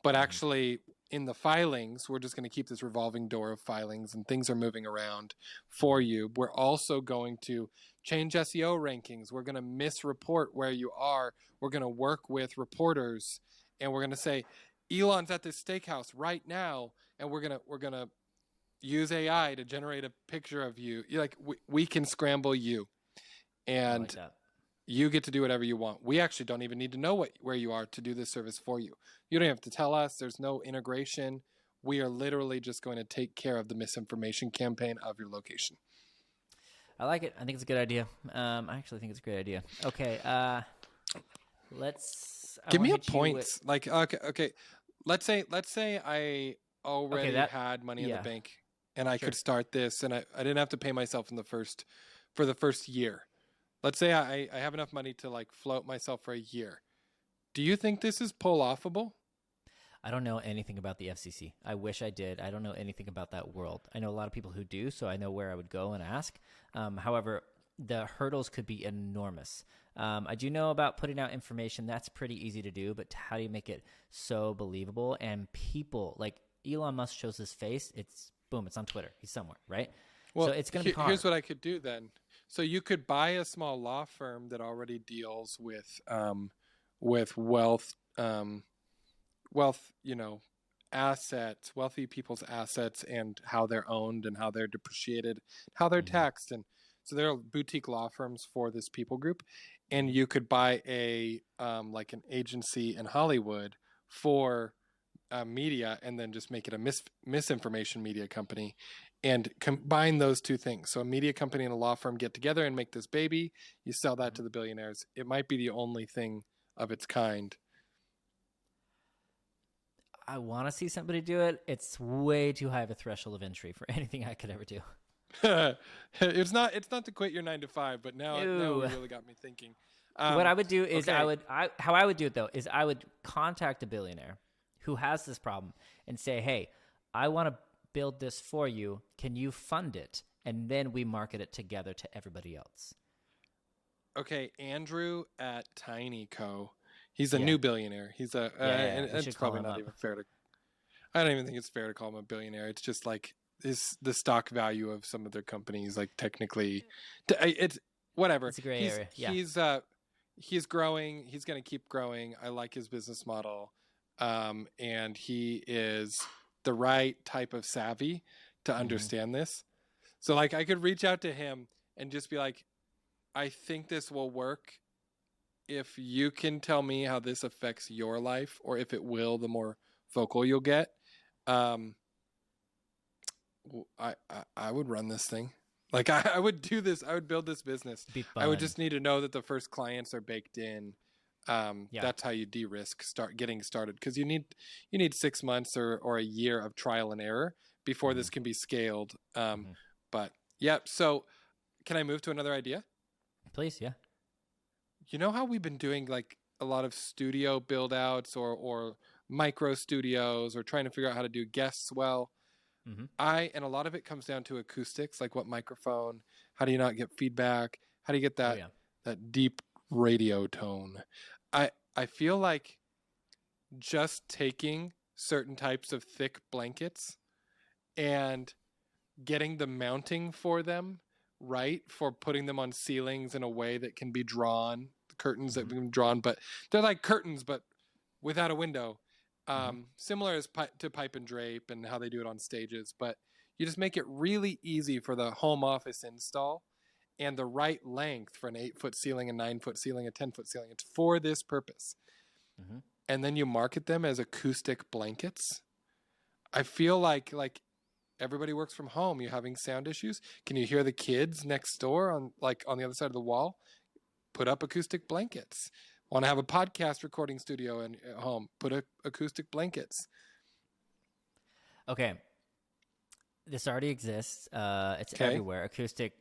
but actually in the filings, we're just going to keep this revolving door of filings and things are moving around for you. We're also going to change SEO rankings. We're going to misreport where you are. We're going to work with reporters and we're going to say, Elon's at this steakhouse right now. And we're going to use AI to generate a picture of you. Like we can scramble you and you get to do whatever you want. We actually don't even need to know where you are to do this service for you. You don't have to tell us. There's no integration. We are literally just going to take care of the misinformation campaign of your location. I like it. I think it's a good idea. I actually think it's a great idea. Okay. Give me a points. Like, okay. Let's say I already had money in the bank and I could start this and I didn't have to pay myself for the first year. Let's say I have enough money to like float myself for a year. Do you think this is pull-offable? I don't know anything about the FCC. I wish I did. I don't know anything about that world. I know a lot of people who do, so I know where I would go and ask. However, the hurdles could be enormous. I do know about putting out information. That's pretty easy to do, but how do you make it so believable? And people, like Elon Musk shows his face, it's on Twitter. He's somewhere, right? Well, so it's going to be hard. Here's what I could do then. So you could buy a small law firm that already deals with wealth, assets, wealthy people's assets, and how they're owned and how they're depreciated, how they're taxed, and so there are boutique law firms for this people group, and you could buy like an agency in Hollywood for media, and then just make it a misinformation media company. And combine those two things. So a media company and a law firm get together and make this baby. You sell that to the billionaires. It might be the only thing of its kind. I want to see somebody do it. It's way too high of a threshold of entry for anything I could ever do. It's not to quit your 9 to 5, but now it really got me thinking. What I would do is how I would do it though is I would contact a billionaire who has this problem and say, hey, I want to build this for you. Can you fund it? And then we market it together to everybody else. Okay, Andrew at TinyCo. He's a new billionaire. He's and it's probably not even fair to. I don't even think it's fair to call him a billionaire. It's just like the stock value of some of their companies. Like technically, it's whatever. It's a gray area. Yeah. He's growing. He's going to keep growing. I like his business model, and he is the right type of savvy to understand this. So like I could reach out to him and just be like, I think this will work if you can tell me how this affects your life, or if it will, the more vocal you'll get. Um, I would run this thing. Like I would do this. I would build this business. Be fun. I would just need to know that the first clients are baked in. That's how you de-risk start getting started, because you need 6 months or a year of trial and error before this can be scaled. But yeah. So can I move to another idea? Please. Yeah. You know how we've been doing like a lot of studio build outs or micro studios, or trying to figure out how to do guests well. And a lot of it comes down to acoustics, like what microphone, how do you not get feedback? How do you get that deep radio tone? I feel like just taking certain types of thick blankets and getting the mounting for them right, for putting them on ceilings in a way that can be drawn, curtains that can be drawn, but they're like curtains but without a window. Similar to pipe and drape and how they do it on stages, but you just make it really easy for the home office install, and the right length for an 8-foot ceiling, a 9-foot ceiling, a 10-foot ceiling. It's for this purpose. And then you market them as acoustic blankets. I feel like everybody works from home. You're having sound issues. Can you hear the kids next door on the other side of the wall? Put up acoustic blankets. Want to have a podcast recording studio at home? Put acoustic blankets. Okay. This already exists. It's everywhere. Acoustic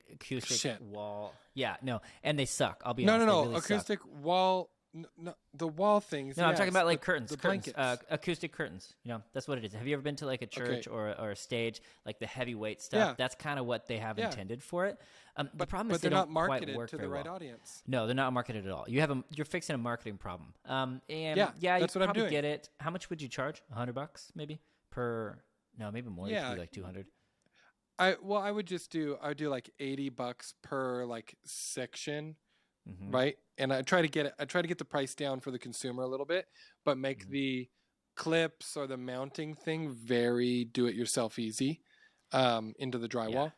wall. Yeah, no, and they suck. I'll be honest. No. Really acoustic wall. No, the wall things. No, I'm talking about like curtains. The curtains. Acoustic curtains. That's what it is. Have you ever been to like a church or a stage, like the heavyweight stuff? Yeah. That's kind of what they have intended for it. The problem is they're not marketed work to the right audience. No, they're not marketed at all. You're fixing a marketing problem. And that's what I'm doing. Get it. How much would you charge? $100 maybe per? No, maybe more. Yeah, it could be like 200. I would do like $80 per like section, right? And I try to get the price down for the consumer a little bit, but make the clips or the mounting thing very do-it-yourself easy into the drywall,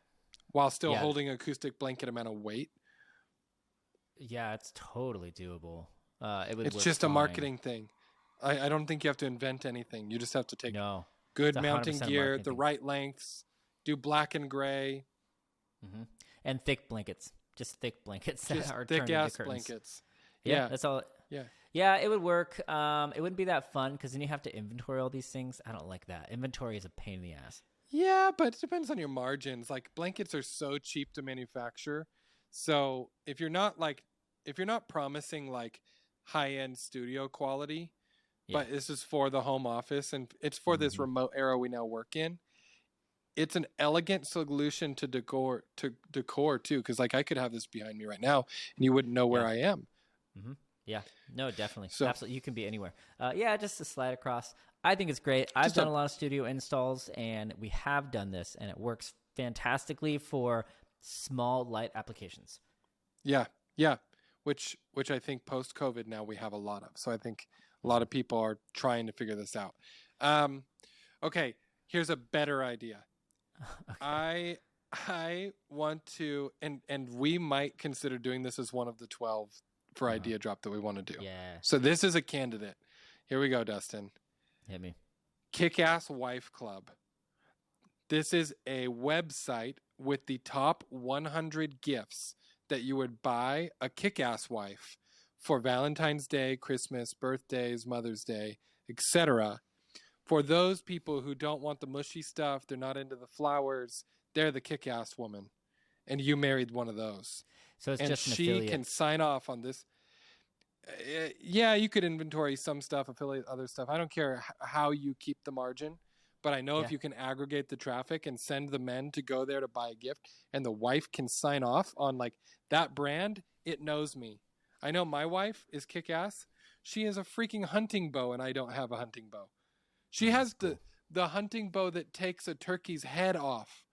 while still holding acoustic blanket amount of weight. Yeah, it's totally doable. It's just a marketing thing. I don't think you have to invent anything. You just have to take good mounting gear, the right lengths, do black and gray, and thick blankets. Just thick blankets. Just that are thick ass blankets. Yeah, that's all. Yeah, it would work. It wouldn't be that fun because then you have to inventory all these things. I don't like that. Inventory is a pain in the ass. Yeah, but it depends on your margins. Like blankets are so cheap to manufacture. So if you're not promising like high-end studio quality, but this is for the home office and it's for this remote era we now work in, it's an elegant solution to decor too. Because like I could have this behind me right now and you wouldn't know where I am. Yeah, no, definitely. So, absolutely. You can be anywhere. Just to slide across. I think it's great. I've done a lot of studio installs and we have done this and it works fantastically for small light applications. Yeah. Which I think post-COVID now we have a lot of. So I think a lot of people are trying to figure this out. Okay, here's a better idea. Okay. I want to, and we might consider doing this as one of the 12 for IdeaDrop that we want to do. Yeah. So this is a candidate. Here we go, Dustin. Hit me. Kick-Ass Wife Club. This is a website with the top 100 gifts that you would buy a kick-ass wife for Valentine's Day, Christmas, birthdays, Mother's Day, etc. For those people who don't want the mushy stuff, they're not into the flowers, they're the kick-ass woman. And you married one of those. So it's just an affiliate. She can sign off on this. You could inventory some stuff, affiliate other stuff. I don't care how you keep the margin. But I know if you can aggregate the traffic and send the men to go there to buy a gift and the wife can sign off on like that brand, it knows me. I know my wife is kick-ass. She has a freaking hunting bow and I don't have a hunting bow. She has the hunting bow that takes a turkey's head off.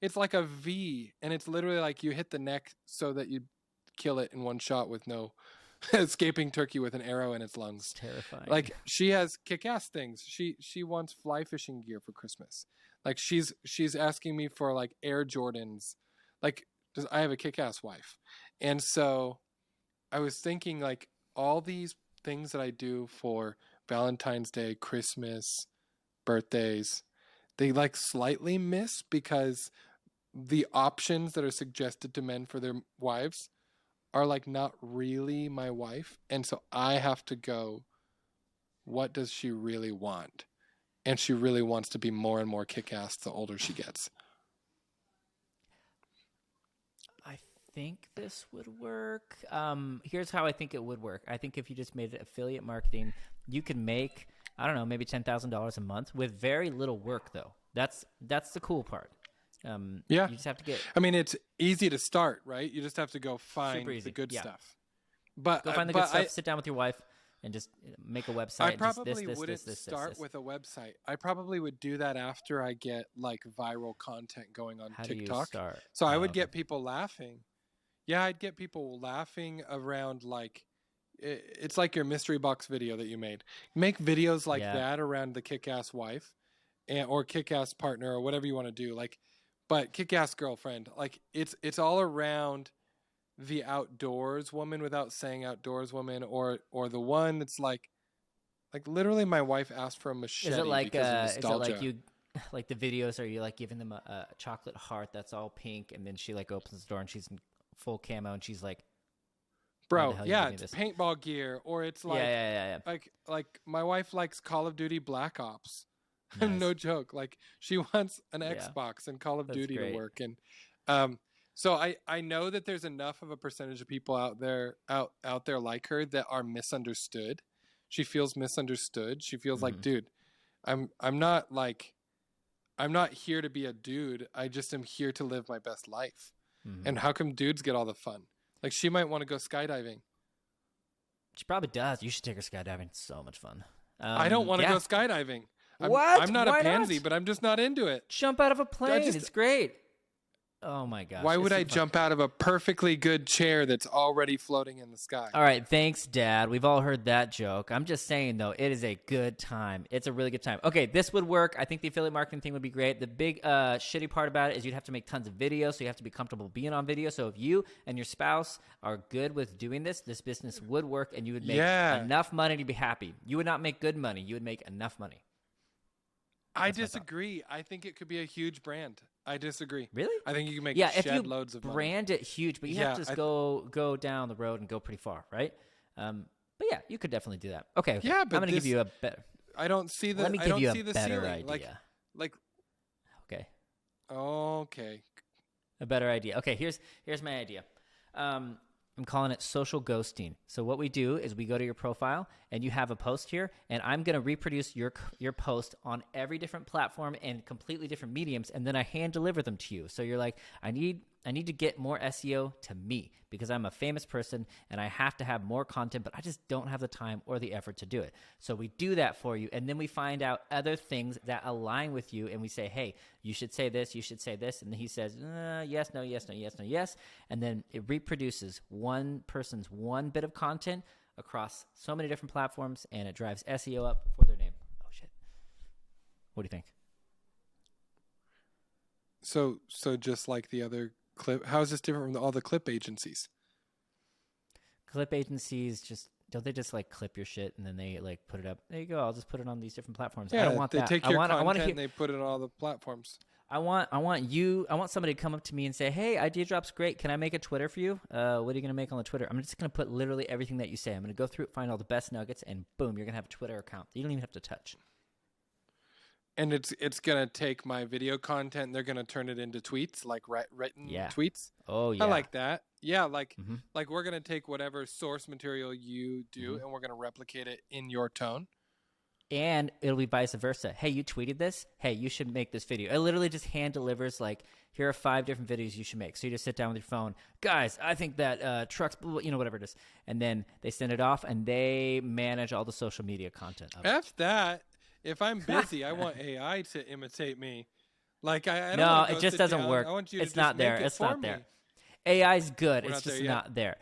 It's like a V and it's literally like you hit the neck so that you kill it in one shot with no escaping turkey with an arrow in its lungs. It's terrifying. Like she has kick-ass things. She wants fly fishing gear for Christmas. Like she's asking me for like Air Jordans. Like I have a kick-ass wife. And so I was thinking like all these things that I do for Valentine's Day, Christmas, birthdays, they like slightly miss because the options that are suggested to men for their wives are like not really my wife. And so I have to go, what does she really want? And she really wants to be more and more kick-ass the older she gets. I think this would work. Here's how I think it would work. I think if you just made it affiliate marketing, you could make, I don't know, maybe $10,000 a month with very little work, though. That's the cool part. Yeah. You just have to get. I mean, it's easy to start, right? You just have to go find the good stuff. But go find the good stuff. Sit down with your wife and just make a website. I probably wouldn't start with a website. I probably would do that after I get like viral content going on TikTok. Do you start? So I would get people laughing. Yeah, I'd get people laughing around like, it's like your mystery box video that you made. Make videos like that around the kick-ass wife or kick-ass partner or whatever you want to do. Like, but kick-ass girlfriend, like it's all around the outdoors woman without saying outdoors woman, or the one that's like literally my wife asked for a machete. Is it like because of nostalgia. is it like you like the videos, are you like giving them a chocolate heart that's all pink, and then she like opens the door and she's in full camo and she's like, bro, yeah, it's paintball gear, or it's like like my wife likes Call of Duty Black Ops. Nice. No joke. Like she wants an Xbox and Call of Duty to work. And so I know that there's enough of a percentage of people out there like her that are misunderstood. She feels misunderstood. She feels like, dude, I'm not here to be a dude. I just am here to live my best life. And how come dudes get all the fun? Like she might want to go skydiving. She probably does. You should take her skydiving. It's so much fun. I don't want to go skydiving. What? I'm not a pansy, but I'm just not into it. Jump out of a plane. It's great. Oh, my gosh. Why would I jump out of a perfectly good chair that's already floating in the sky? All right. Thanks, Dad. We've all heard that joke. I'm just saying, though, it is a good time. It's a really good time. Okay, this would work. I think the affiliate marketing thing would be great. The big shitty part about it is you'd have to make tons of videos, so you have to be comfortable being on video. So if you and your spouse are good with doing this business would work, and you would make enough money to be happy. You would not make good money. You would make enough money. I disagree. I think it could be a huge brand. I disagree. Really? I think you can make loads of money. Brand it huge, but you have to just go down the road and go pretty far, right? But yeah, you could definitely do that. Okay. Yeah, but I'm going to give you a better. I don't see the. Let me give you a better idea. Like. Okay. Okay. A better idea. Okay. Here's my idea. I'm calling it social ghosting. So what we do is we go to your profile and you have a post here, and I'm going to reproduce your post on every different platform and completely different mediums, and then I hand deliver them to you. So you're like, I need to get more SEO to me because I'm a famous person and I have to have more content, but I just don't have the time or the effort to do it. So we do that for you, and then we find out other things that align with you, and we say, hey, you should say this, you should say this, and then he says, yes, no, yes, no, yes, no, yes, and then it reproduces one person's one bit of content across so many different platforms, and it drives SEO up for their name. Oh, shit. What do you think? So just like the other clip, how is this different from all the clip agencies? Clip agencies don't they just like clip your shit and then they like put it up? There you go. I'll just put it on these different platforms. Yeah, I don't want they that. take your content and they put it on all the platforms. I want somebody to come up to me and say, hey, IdeaDrop's great. Can I make a Twitter for you? What are you going to make on the Twitter? I'm just going to put literally everything that you say. I'm going to go through it, find all the best nuggets, and boom, you're going to have a Twitter account that you don't even have to touch. And it's going to take my video content and they're going to turn it into tweets, like written tweets. Oh, yeah. I like that. Yeah, like we're going to take whatever source material you do and we're going to replicate it in your tone. And it'll be vice versa. Hey, you tweeted this? Hey, you should make this video. It literally just hand delivers, like, here are 5 different videos you should make. So you just sit down with your phone. Guys, I think that trucks, whatever it is. And then they send it off, and they manage all the social media content of it. F that. If I'm busy, I want AI to imitate me. Like, I don't No, want to it just doesn't work. I want you it's to not just there. make it It's for not me. there. AI's good. We're it's just not not there.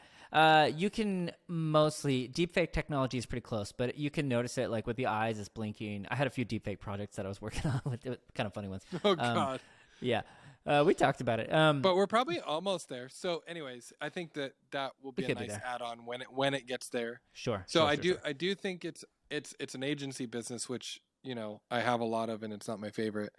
You can mostly deepfake technology is pretty close, but you can notice it like with the eyes is blinking. I had a few deepfake projects that I was working on with kind of funny ones. Oh God. Yeah. We talked about it. But we're probably almost there. So anyways, I think that will be a nice add-on when it gets there. Sure. So I do think it's an agency business, which, I have a lot of, and it's not my favorite.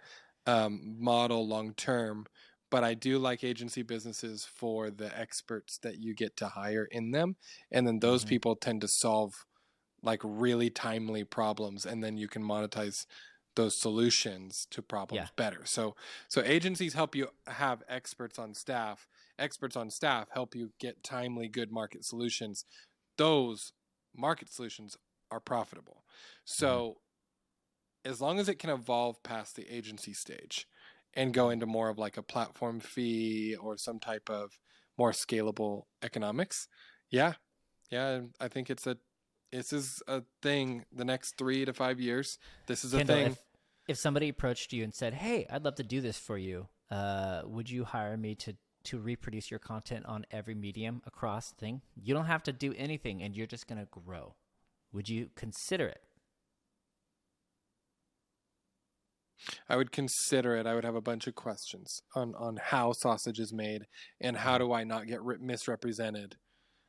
model long term, but I do like agency businesses for the experts that you get to hire in them, and then those people tend to solve like really timely problems, and then you can monetize those solutions to problems better. So agencies help you have experts on staff. Experts on staff help you get timely, good market solutions. Those market solutions are profitable. So as long as it can evolve past the agency stage and go into more of like a platform fee or some type of more scalable economics, I think this is a thing. The next 3 to 5 years, this is Kendall, a thing. If somebody approached you and said, "Hey, I'd love to do this for you. Would you hire me to reproduce your content on every medium across thing? You don't have to do anything, and you're just gonna grow. Would you consider it?" I would consider it. I would have a bunch of questions on how sausage is made and how do I not get misrepresented.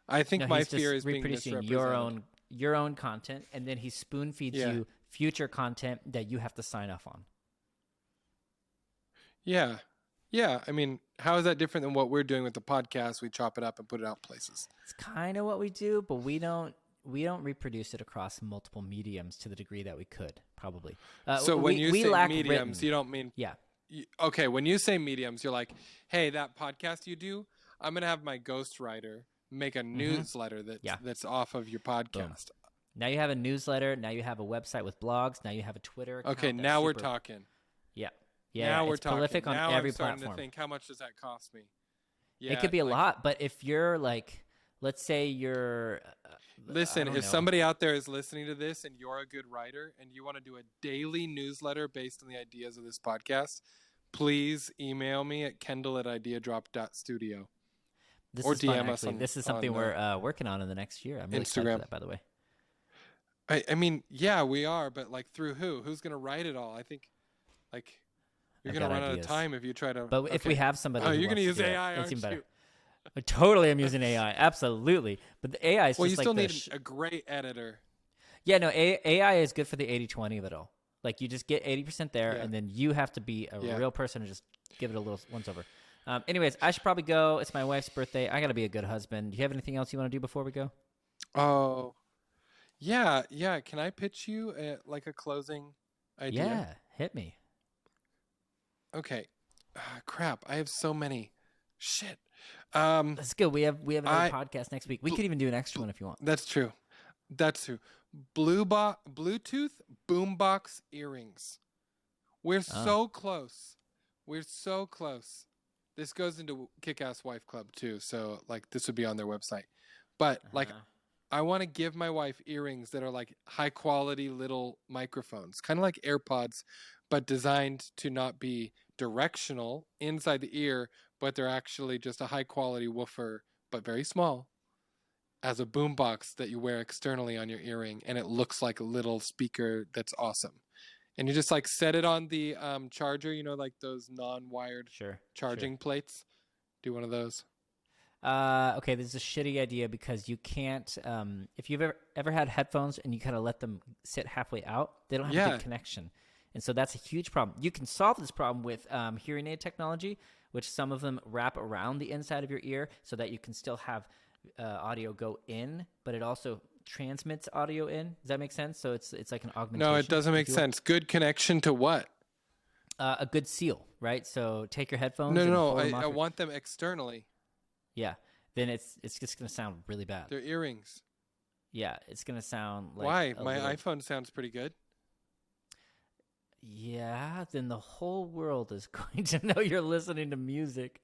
I think my fear is being misrepresented. Your own content, and then he spoon feeds you future content that you have to sign off on. Yeah. I mean, how is that different than what we're doing with the podcast? We chop it up and put it out places. It's kind of what we do, but we don't reproduce it across multiple mediums to the degree that we could, probably. So when you say mediums, you don't mean... Yeah. Okay, when you say mediums, you're like, hey, that podcast you do, I'm going to have my ghostwriter make a newsletter that's off of your podcast. Boom. Now you have a newsletter. Now you have a website with blogs. Now you have a Twitter account. Okay, now we're talking. Yeah. Now we're talking. Prolific on now every I'm starting platform. To think, how much does that cost me? Yeah, it could be a lot, but if you're like, let's say you're... Listen, if somebody out there is listening to this and you're a good writer and you want to do a daily newsletter based on the ideas of this podcast, please email me at kendall@ideadrop.studio. Or DM us. This is something we're working on in the next year. I'm really excited for that, by the way. I mean, yeah, we are, but like through who? Who's going to write it all? I think like you're going to run out of time if you try to. But if we have somebody, you're going to use AI, that's even better. You? Totally, I'm using AI. Absolutely, but the AI is just you still need a great editor. Yeah, no, AI is good for the 80-20 of it all. Like you just get 80% there, and then you have to be a real person and just give it a little once over. Anyways, I should probably go. It's my wife's birthday. I got to be a good husband. Do you have anything else you want to do before we go? Oh, yeah. Can I pitch you like a closing idea? Yeah, hit me. Okay. Crap, I have so many. Shit. That's good. We have another podcast next week. We could even do an extra one if you want. That's true. Bluetooth boombox earrings. We're so close. This goes into Kick-Ass Wife Club too, so like this would be on their website. But like I want to give my wife earrings that are like high quality little microphones, kind of like AirPods, but designed to not be directional inside the ear, but they're actually just a high quality woofer, but very small, as a boombox that you wear externally on your earring, and it looks like a little speaker that's awesome. And you just like set it on the charger, like those non-wired charging plates. Do one of those. Okay, this is a shitty idea because you can't. If you've ever had headphones and you kind of let them sit halfway out, they don't have a good connection, and so that's a huge problem. You can solve this problem with hearing aid technology, which some of them wrap around the inside of your ear so that you can still have audio go in, but it also transmits audio in. Does that make sense? So it's like an augmentation. No, it doesn't make sense. Good connection to what? A good seal, right? So take your headphones. No. I want them externally. Yeah. Then it's just gonna sound really bad. They're earrings. Yeah, it's gonna sound like. Why? My iPhone sounds pretty good. Yeah, then the whole world is going to know you're listening to music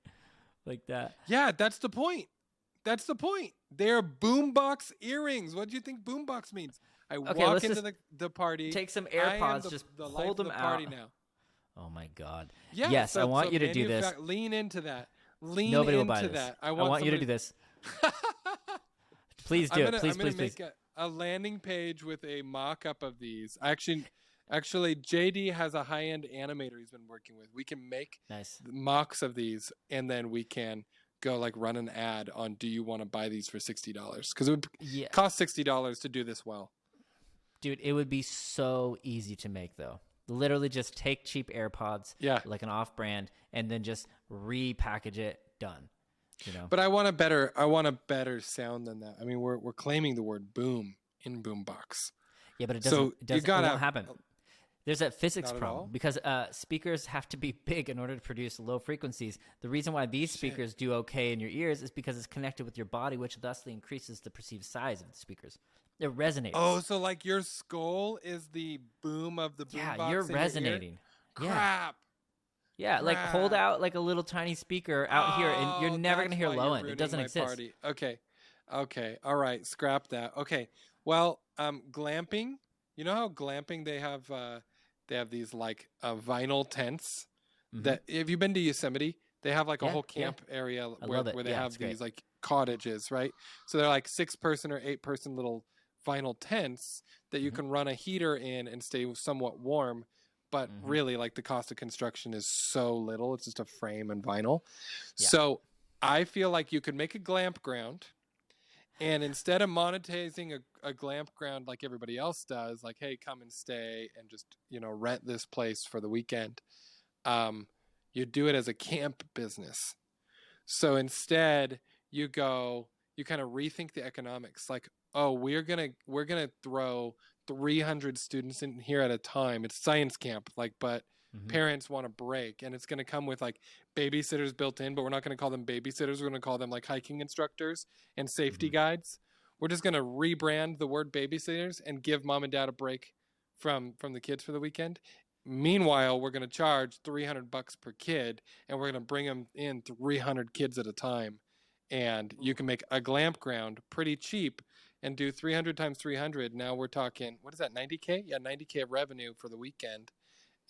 like that. Yeah, that's the point. They're boombox earrings. What do you think boombox means? I walk into the party. Take some AirPods, just hold them out. Party now. Oh my God. Yeah, yes, I want you to do this. Lean into that. Nobody will buy this. I want you to do this. Please do it. Please. Make a landing page with a mock-up of these. Actually, JD has a high-end animator he's been working with. We can make mocks of these, and then we can go like run an ad on do you want to buy these for $60? Because it would cost $60 to do this well. Dude, it would be so easy to make though. Literally just take cheap AirPods, Yeah. like an off-brand, and then just repackage it. Done. But I want a better sound than that. I mean, we're claiming the word boom in boombox. Yeah, but it won't happen. There's that physics problem because speakers have to be big in order to produce low frequencies. The reason why these speakers do okay in your ears is because it's connected with your body, which thusly increases the perceived size of the speakers. It resonates. Oh, so like your skull is the boom of the boombox. Yeah, you're resonating. Crap. Yeah, like hold out like a little tiny speaker out here, and you're never going to hear low end. It doesn't exist. Party. Okay. All right. Scrap that. Okay. Well, glamping. You know how glamping they have these like vinyl tents. That have you been to Yosemite? They have like a whole camp area where they have these like cottages, right? So they're like 6-person or 8-person little vinyl tents that you can run a heater in and stay somewhat warm. But really, like the cost of construction is so little. It's just a frame and vinyl. Yeah. So I feel like you could make a glamp ground. And instead of monetizing a glamp ground like everybody else does, like, hey, come and stay and just, rent this place for the weekend, you do it as a camp business. So instead you kind of rethink the economics. Like, oh, we're gonna throw 300 students in here at a time. It's science camp, but parents want a break, and it's going to come with like babysitters built in, but we're not going to call them babysitters. We're going to call them like hiking instructors and safety guides. We're just going to rebrand the word babysitters and give mom and dad a break from the kids for the weekend. Meanwhile, we're going to charge $300 per kid, and we're going to bring them in 300 kids at a time. And you can make a glamp ground pretty cheap and do 300 times 300. Now we're talking, what is that, 90K? Yeah, 90K of revenue for the weekend.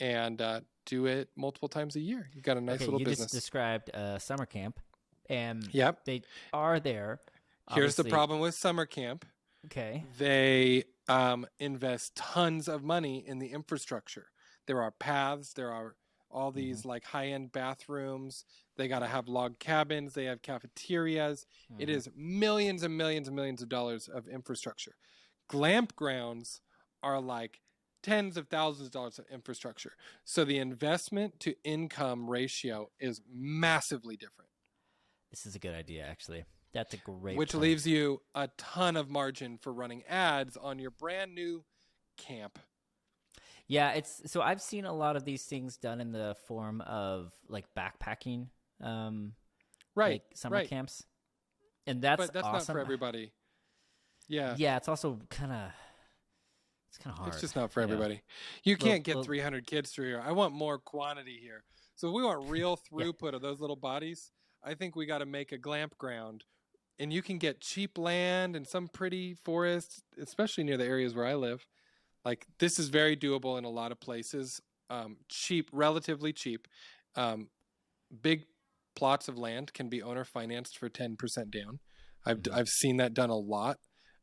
And do it multiple times a year. You've got a nice little business. You just described summer camp. And they are there. Here's the problem with summer camp. Okay. They invest tons of money in the infrastructure. There are paths. There are all these like high-end bathrooms. They got to have log cabins. They have cafeterias. It is millions and millions and millions of dollars of infrastructure. Glamp grounds are like tens of thousands of dollars of infrastructure. So the investment to income ratio is massively different. This is a good idea, actually. That's a great Which point. leaves you a ton of margin for running ads on your brand new camp. Yeah, so I've seen a lot of these things done in the form of like backpacking, like summer camps, and that's awesome. Not for everybody. Yeah, it's also kind of hard. It's just not for everybody. You can't get 300 kids through here. I want more quantity here. So if we want real throughput of those little bodies, I think we got to make a glamp ground, and you can get cheap land and some pretty forests, especially near the areas where I live. Like, this is very doable in a lot of places. Cheap, relatively cheap. Big plots of land can be owner financed for 10% down. I've seen that done a lot.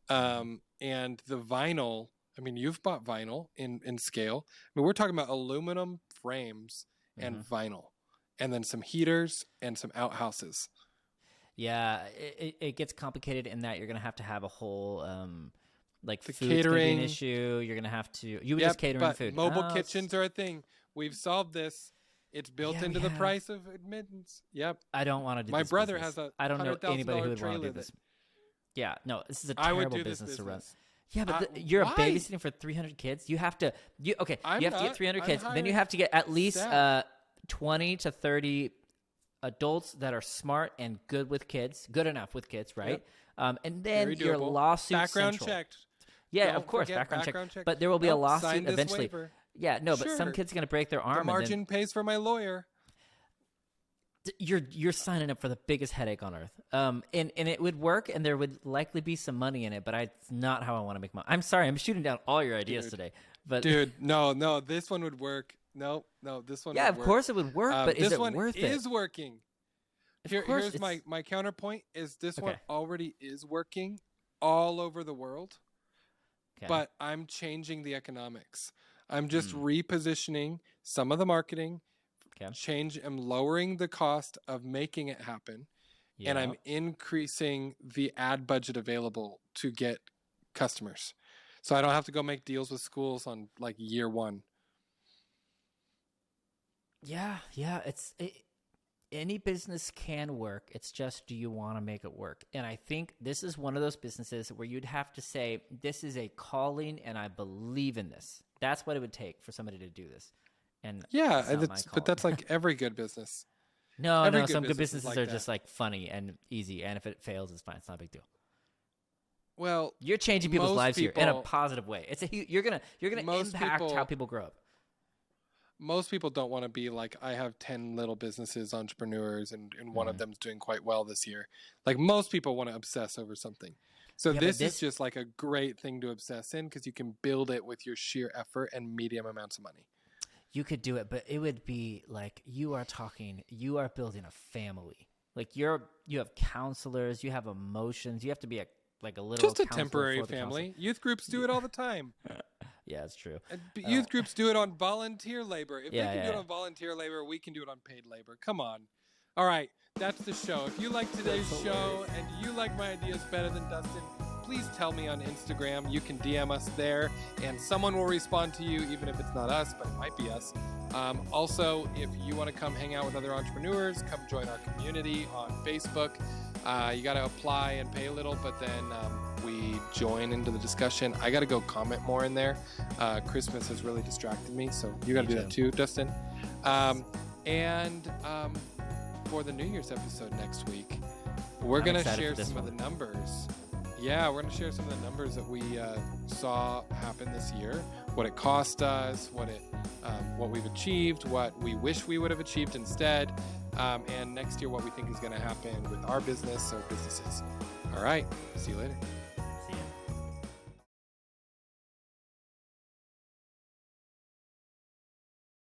And the vinyl, I mean, you've bought vinyl in scale. I mean, we're talking about aluminum frames and vinyl, and then some heaters and some outhouses. Yeah, it gets complicated in that you're going to have a whole like the food's catering gonna be an issue. You're gonna have to just catering food. Mobile kitchens are a thing. We've solved this. It's built into the price of admittance. Yep. I don't want to do. My this brother business. has a. I don't know anybody who would want to do this. Yeah, no, this is a terrible business to run. Yeah, but you're babysitting for 300 kids. You have to. You have to get 300 kids. Then you have to get at least 20 to 30 adults that are smart and good with kids, good enough with kids, right? Yep. And then your lawsuit background central. Checked. Yeah, of course, background check. But there will be a lawsuit eventually. Waiver. Yeah, no, but some kid's going to break their arm. The margin pays for my lawyer. You're signing up for the biggest headache on earth. And it would work, and there would likely be some money in it, but it's not how I want to make money. I'm sorry, I'm shooting down all your ideas today. But no, this one would work. No, this one. Yeah, of course it would work, but is it worth it? This one is working. Here's my counterpoint: is this one already is working all over the world? Okay. But I'm changing the economics. I'm just repositioning some of the marketing. Okay. I'm lowering the cost of making it happen, and I'm increasing the ad budget available to get customers. So I don't have to go make deals with schools on like year one. Yeah. Any business can work. It's just, do you want to make it work? And I think this is one of those businesses where you'd have to say, this is a calling and I believe in this. That's what it would take for somebody to do this. And yeah, but that's like every good business. No, some good businesses like are just like funny and easy. And if it fails, it's fine. It's not a big deal. Well, you're changing people's lives here in a positive way. You're gonna impact how people grow up. Most people don't want to be like, I have 10 little businesses, entrepreneurs, and one of them's doing quite well this year. Like, most people want to obsess over something. So this is just like a great thing to obsess in, because you can build it with your sheer effort and medium amounts of money. You could do it, but it would be like, you are building a family. Like, you have counselors, you have emotions, you have to be a little just a temporary family. Youth groups do it all the time. Yeah, it's true. Youth groups do it on volunteer labor. If they can do it on volunteer labor, we can do it on paid labor. Come on. All right, that's the show. If you like today's show and you like my ideas better than Dustin, please tell me on Instagram. You can DM us there, and someone will respond to you, even if it's not us, but it might be us. Also, if you want to come hang out with other entrepreneurs, come join our community on Facebook. You got to apply and pay a little, but then we join into the discussion. I got to go comment more in there. Christmas has really distracted me, so you got to do that too, Dustin. And for the New Year's episode next week, we're going to share some of the numbers. Yeah, we're going to share some of the numbers that we saw happen this year, what it cost us, what we've achieved, what we wish we would have achieved instead, and next year what we think is going to happen with our business or businesses. All right, see you later.